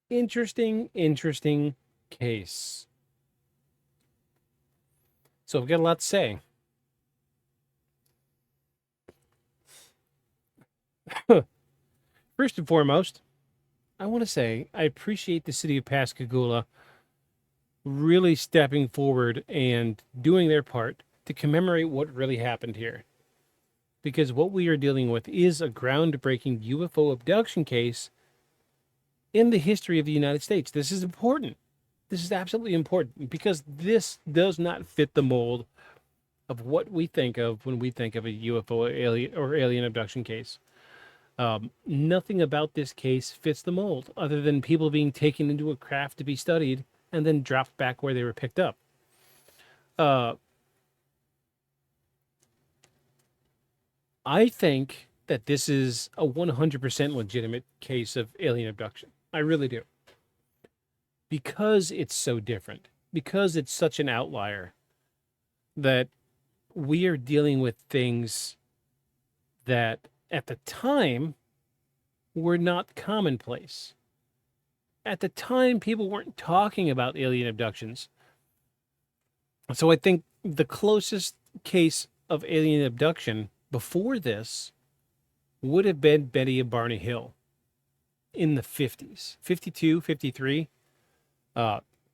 [SPEAKER 6] Interesting case. So I've got a lot to say. First and foremost, I want to say I appreciate the city of Pascagoula really stepping forward and doing their part to commemorate what really happened here. Because what we are dealing with is a groundbreaking UFO abduction case in the history of the United States. This is important. This is absolutely important because this does not fit the mold of what we think of when we think of a UFO alien abduction case. Nothing about this case fits the mold other than people being taken into a craft to be studied and then dropped back where they were picked up. I think that this is a 100% legitimate case of alien abduction. I really do. Because it's so different, because it's such an outlier, that we are dealing with things that at the time were not commonplace. At the time, people weren't talking about alien abductions. So I think the closest case of alien abduction before this would have been Betty and Barney Hill in the 50s, 52, 53,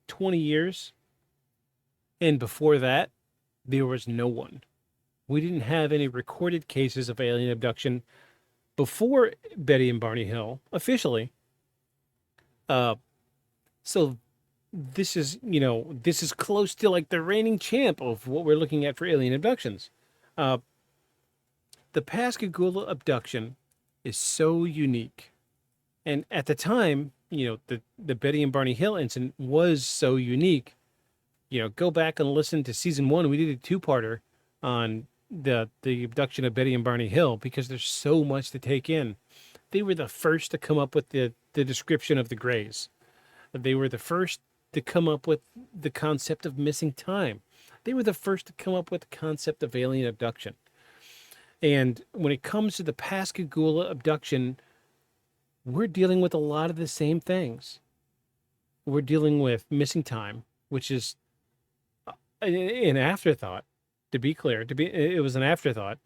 [SPEAKER 6] 20 years. And before that, there was no one. We didn't have any recorded cases of alien abduction before Betty and Barney Hill, officially. So this is, this is close to like the reigning champ of what we're looking at for alien abductions. The Pascagoula abduction is so unique. And at the time, the Betty and Barney Hill incident was so unique. Go back and listen to season 1. We did a 2-parter on the abduction of Betty and Barney Hill because there's so much to take in. They were the first to come up with the description of the grays. They were the first to come up with the concept of missing time. They were the first to come up with the concept of alien abduction. And when it comes to the Pascagoula abduction, we're dealing with a lot of the same things. We're dealing with missing time, which is an afterthought, to be clear. It was an afterthought.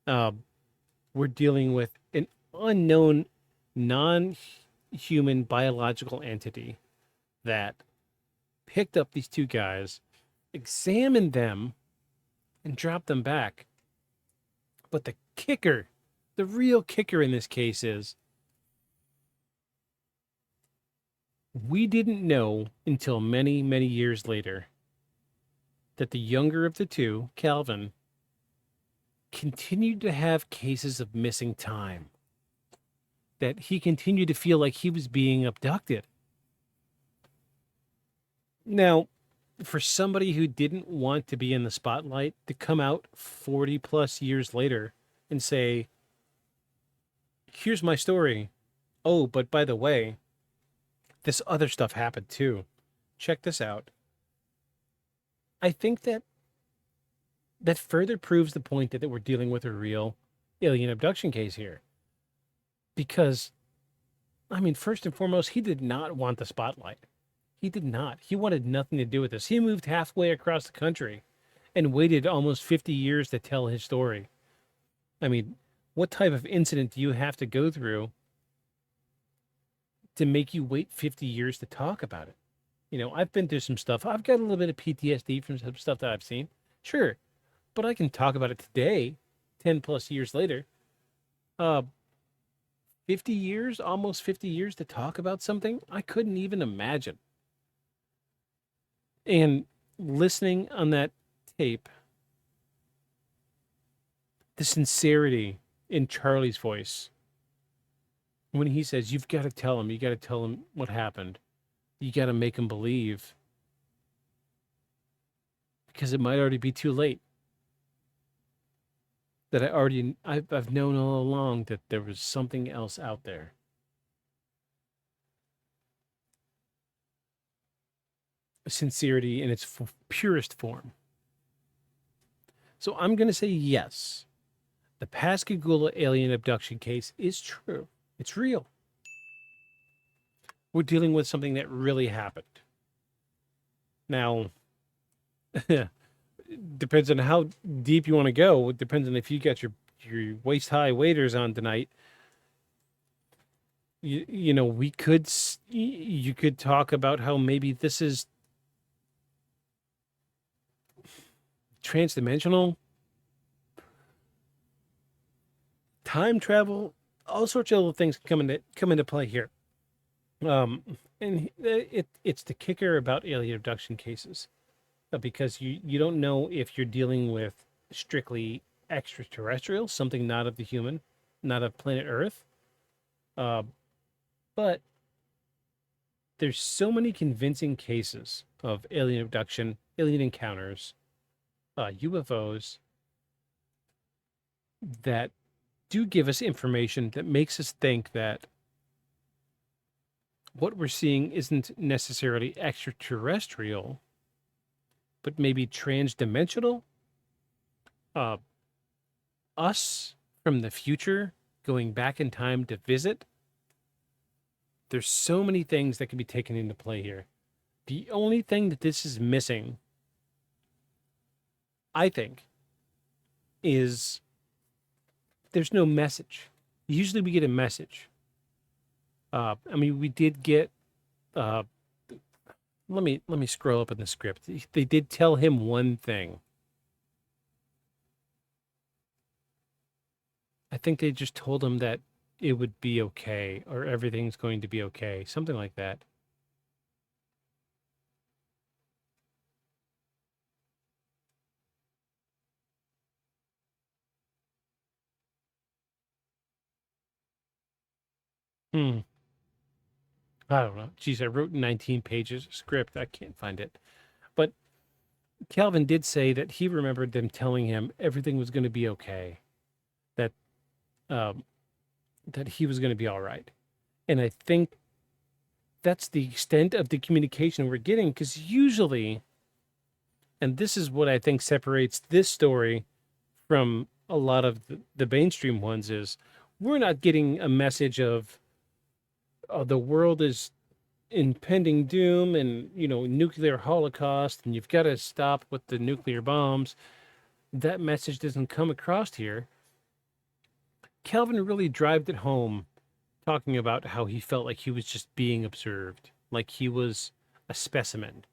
[SPEAKER 6] We're dealing with an unknown, non-human biological entity that picked up these two guys, examined them, and dropped them back. But the kicker, the real kicker in this case is we didn't know until many, many years later that the younger of the two, Calvin, continued to have cases of missing time. That he continued to feel like he was being abducted. Now, for somebody who didn't want to be in the spotlight to come out 40 plus years later and say, here's my story. Oh, but by the way, this other stuff happened too. Check this out. I think that further proves the point that we're dealing with a real alien abduction case here. Because, first and foremost, he did not want the spotlight. He did not. He wanted nothing to do with this. He moved halfway across the country and waited almost 50 years to tell his story. What type of incident do you have to go through to make you wait 50 years to talk about it? I've been through some stuff. I've got a little bit of PTSD from some stuff that I've seen. Sure. But I can talk about it today, 10 plus years later. 50 years, almost 50 years to talk about something I couldn't even imagine. And listening on that tape, the sincerity in Charlie's voice when he says, you've got to tell him, you got to tell him what happened. You got to make him believe. Because it might already be too late. That I've known all along that there was something else out there. Sincerity in its purest form. So I'm going to say yes. The Pascagoula alien abduction case is true. It's real. We're dealing with something that really happened. Now, depends on how deep you want to go. It depends on if you got your waist-high waders on tonight. You know, you could talk about how maybe this is transdimensional, time travel, all sorts of other things come into play here. And it's the kicker about alien abduction cases, because you don't know if you're dealing with strictly extraterrestrials, something not of the human, not of planet Earth. But there's so many convincing cases of alien abduction, alien encounters, UFOs that do give us information that makes us think that what we're seeing isn't necessarily extraterrestrial, but maybe transdimensional. Us from the future going back in time to visit. There's so many things that can be taken into play here. The only thing that this is missing, I think, is there's no message. Usually we get a message. I mean, we did get, let me scroll up in the script. They did tell him one thing. I think they just told him that it would be okay, or everything's going to be okay. Something like that. I don't know. Geez, I wrote 19 pages of script. I can't find it. But Calvin did say that he remembered them telling him everything was going to be okay. That that he was going to be all right. And I think that's the extent of the communication we're getting, because usually, and this is what I think separates this story from a lot of the mainstream ones, is we're not getting a message of the world is impending doom and, you know, nuclear holocaust, and you've got to stop with the nuclear bombs. That message doesn't come across here. Calvin really drived it home, talking about how he felt like he was just being observed, like he was a specimen.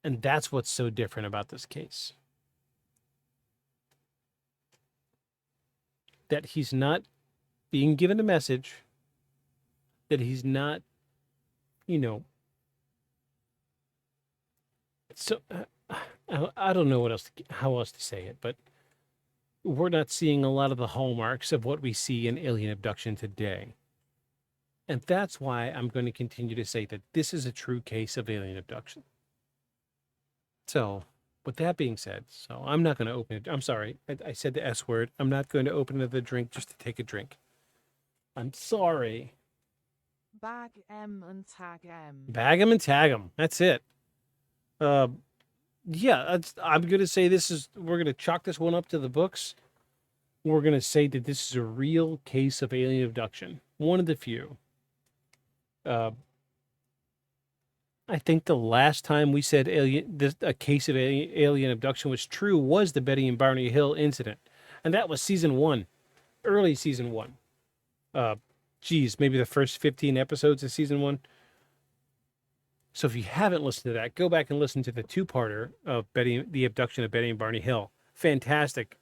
[SPEAKER 6] And that's what's so different about this case. That he's not being given a message, that he's not, you know, so I don't know how else to say it, but we're not seeing a lot of the hallmarks of what we see in alien abduction today. And that's why I'm going to continue to say that this is a true case of alien abduction. So, with that being said, so I'm not going to open it. I'm sorry. I said the S word. I'm not going to open another drink just to take a drink. I'm sorry.
[SPEAKER 7] Bag M and tag M.
[SPEAKER 6] Bag 'em and tag 'em. That's it. Yeah, I'm going to say we're going to chalk this one up to the books. We're going to say that this is a real case of alien abduction. One of the few. I think the last time we said a case of alien abduction was true was the Betty and Barney Hill incident. And that was season 1. Early season 1. Maybe the first 15 episodes of season 1. So if you haven't listened to that, go back and listen to the 2-parter of the abduction of Betty and Barney Hill. Fantastic,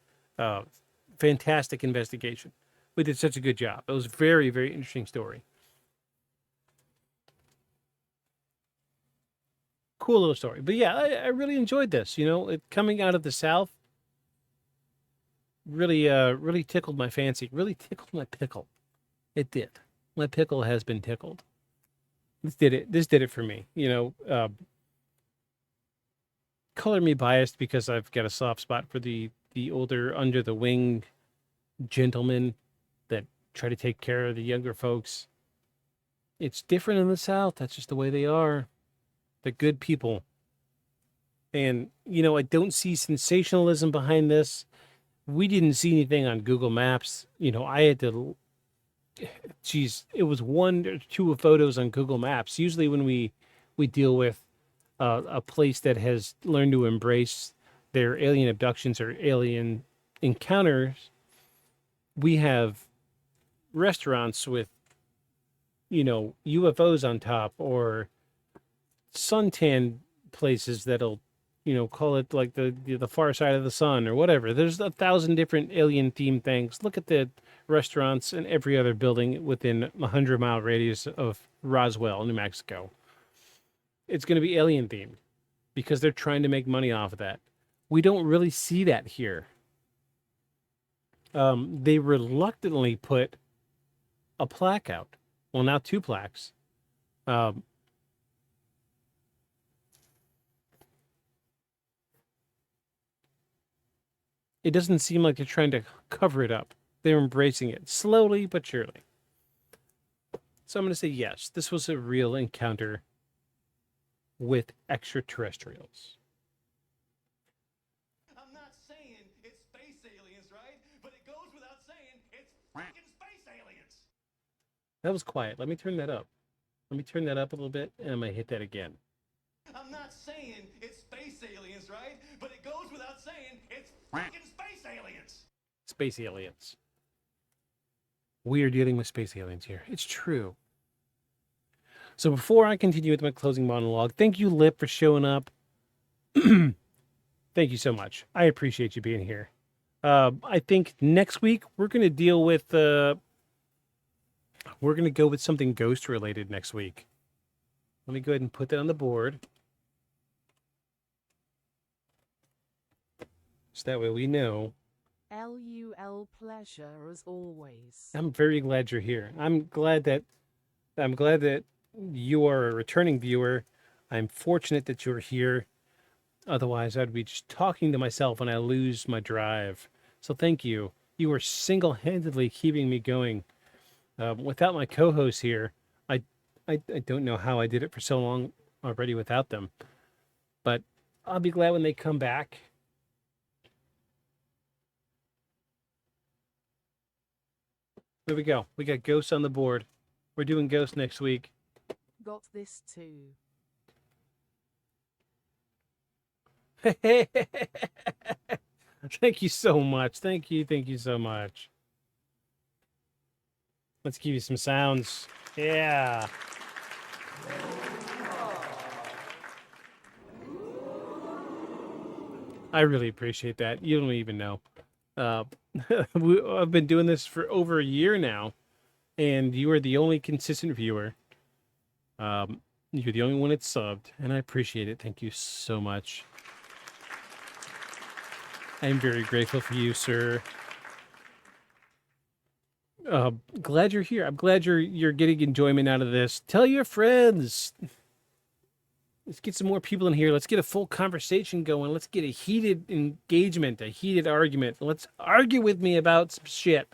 [SPEAKER 6] fantastic investigation. We did such a good job. It was a very, very interesting story. Cool little story. But yeah, I really enjoyed this. You know, coming out of the South, really tickled my fancy. Really tickled my pickle. It did. My pickle has been tickled. This did it. This did it for me. Color me biased because I've got a soft spot for the older, under the wing gentlemen that try to take care of the younger folks. It's different in the South. That's just the way they are. They're good people. And, I don't see sensationalism behind this. We didn't see anything on Google Maps. I had to, it was one or two photos on Google Maps. Usually when we deal with a place that has learned to embrace their alien abductions or alien encounters, we have restaurants with, UFOs on top, or suntan places that'll, call it like the far side of the sun or whatever. There's 1,000 different alien themed things. Look at the restaurants in every other building within a 100-mile radius of Roswell, New Mexico. It's going to be alien themed because they're trying to make money off of that. We don't really see that here. They reluctantly put a plaque out. Well, now 2 plaques. It doesn't seem like they're trying to cover it up. They're embracing it slowly but surely. So I'm going to say yes, this was a real encounter with extraterrestrials.
[SPEAKER 9] I'm not saying it's space aliens, right? But it goes without saying it's fucking space aliens.
[SPEAKER 6] That was quiet. Let me turn that up. Let me turn that up a little bit, and I'm going to hit that again.
[SPEAKER 9] I'm not saying it's space aliens, right? But it goes without saying it's fucking space aliens.
[SPEAKER 6] Space aliens. We are dealing with space aliens here. It's true. So before I continue with my closing monologue, thank you, Lip, for showing up. Thank you so much. I appreciate you being here. I think next week we're going to deal with... we're going to go with something ghost-related next week. Let me go ahead and put that on the board. So that way we know.
[SPEAKER 7] LUL pleasure as always.
[SPEAKER 6] I'm very glad you're here. I'm glad that you are a returning viewer. I'm fortunate that you're here. Otherwise, I'd be just talking to myself and I lose my drive. So thank you. You are single-handedly keeping me going. Without my co-hosts here, I don't know how I did it for so long already without them. But I'll be glad when they come back. There we go. We got ghosts on the board. We're doing ghosts next week.
[SPEAKER 7] Got this too.
[SPEAKER 6] Thank you so much. Thank you so much. Let's give you some sounds. Yeah. I really appreciate that. You don't even know. I've been doing this for over a year now, and you are the only consistent viewer. You're the only one that's subbed, and I appreciate it. Thank you so much. I'm very grateful for you, sir. Glad you're here. I'm glad you're getting enjoyment out of this. Tell your friends. Let's get some more people in here. Let's get a full conversation going. Let's get a heated engagement, a heated argument. Let's argue with me about some shit.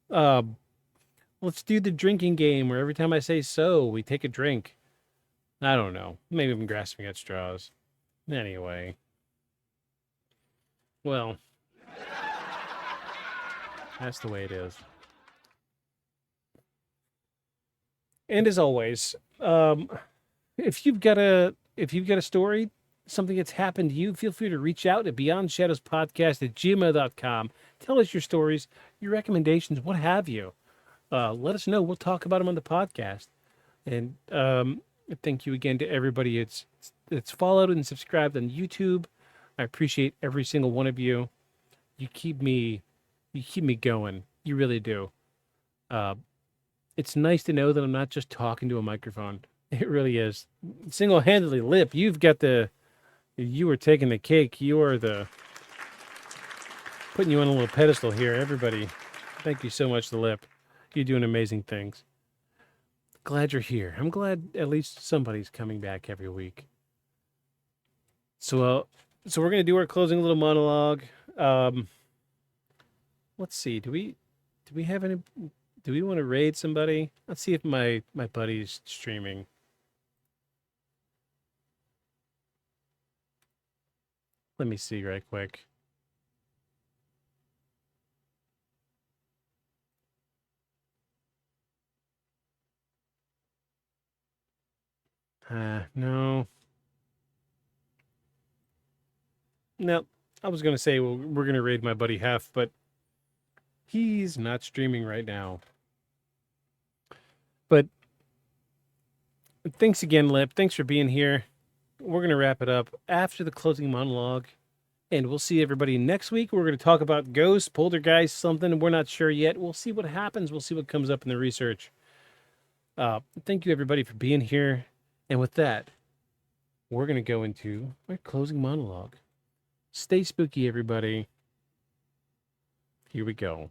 [SPEAKER 6] Let's do the drinking game where every time I say so, we take a drink. I don't know. Maybe I'm grasping at straws. Anyway. Well, that's the way it is. And as always, if you've got a story, something that's happened to you, feel free to reach out at beyondshadowspodcast@gmail.com. Tell us your stories, your recommendations, what have you. Let us know. We'll talk about them on the podcast. And thank you again to everybody that's followed and subscribed on YouTube. I appreciate every single one of you. You keep me going. You really do. It's nice to know that I'm not just talking to a microphone. It really is. Single-handedly, Lip, you were taking the cake. You are the putting you on a little pedestal here. Everybody, thank you so much, The Lip. You're doing amazing things. Glad you're here. I'm glad at least somebody's coming back every week. So we're going to do our closing little monologue. Let's see. Do we have any... Do we want to raid somebody? Let's see if my buddy's streaming. Let me see right quick. No. No, I was going to say, well, we're going to raid my buddy Hef, but he's not streaming right now. But thanks again, Lip. Thanks for being here. We're going to wrap it up after the closing monologue. And we'll see everybody next week. We're going to talk about ghosts, poltergeist, something. We're not sure yet. We'll see what happens. We'll see what comes up in the research. Thank you, everybody, for being here. And with that, we're going to go into our closing monologue. Stay spooky, everybody. Here we go.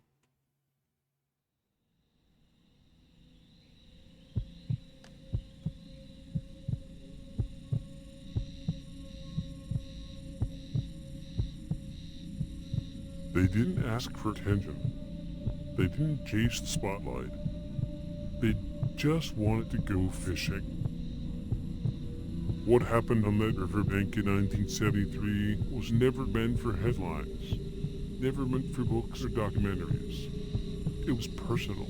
[SPEAKER 5] They didn't ask for attention. They didn't chase the spotlight. They just wanted to go fishing. What happened on that riverbank in 1973 was never meant for headlines, never meant for books or documentaries. It was personal,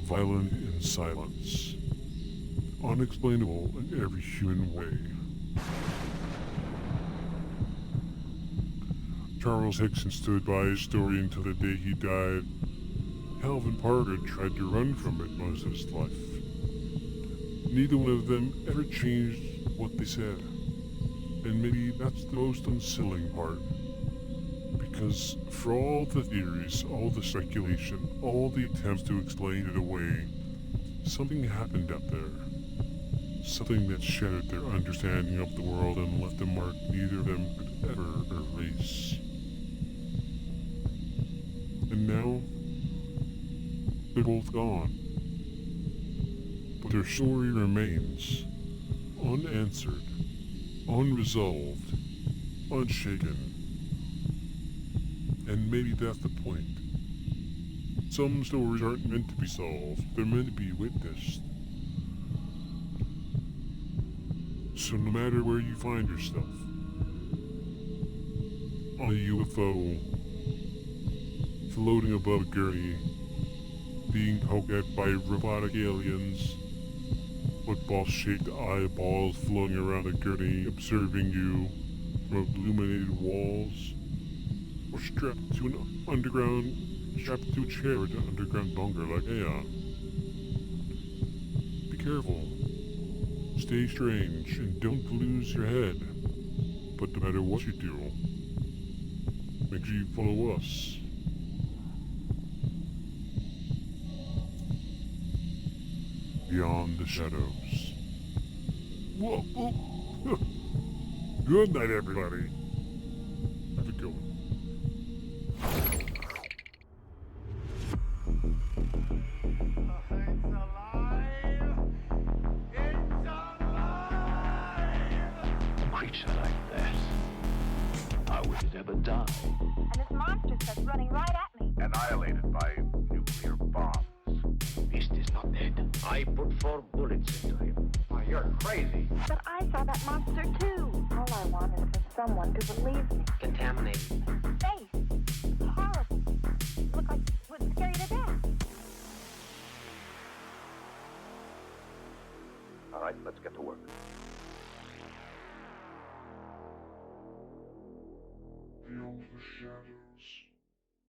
[SPEAKER 5] violent in silence, unexplainable in every human way. Charles Hickson stood by his story until the day he died. Calvin Parker tried to run from it most of his life. Neither one of them ever changed what they said. And maybe that's the most unsettling part. Because for all the theories, all the speculation, all the attempts to explain it away, something happened up there. Something that shattered their understanding of the world and left a mark neither of them could ever erase. And now, they're both gone. But their story remains, unanswered, unresolved, unshaken. And maybe that's the point. Some stories aren't meant to be solved, they're meant to be witnessed. So no matter where you find yourself, on a UFO, floating above a gurney, being poked at by robotic aliens, with ball-shaped eyeballs floating around a gurney observing you from illuminated walls, or strapped to a chair in an underground bunker like Aeon. Be careful. Stay strange and don't lose your head. But no matter what you do, make sure you follow us. Beyond the shadows. Whoa, whoa. Good night, everybody. Have a good one.
[SPEAKER 1] A creature like that, how would it ever die?
[SPEAKER 2] And this monster starts running right at me.
[SPEAKER 3] Annihilated by nuclear bombs.
[SPEAKER 1] Beast is not dead. I put 4 bullets into him.
[SPEAKER 3] Why, you're crazy.
[SPEAKER 2] But I saw that monster too. All I want is for someone to believe me.
[SPEAKER 10] Contaminated.
[SPEAKER 2] Space. Horrible. Look like it would scare you to death.
[SPEAKER 3] All right, let's get to work.
[SPEAKER 5] Beyond the shadows.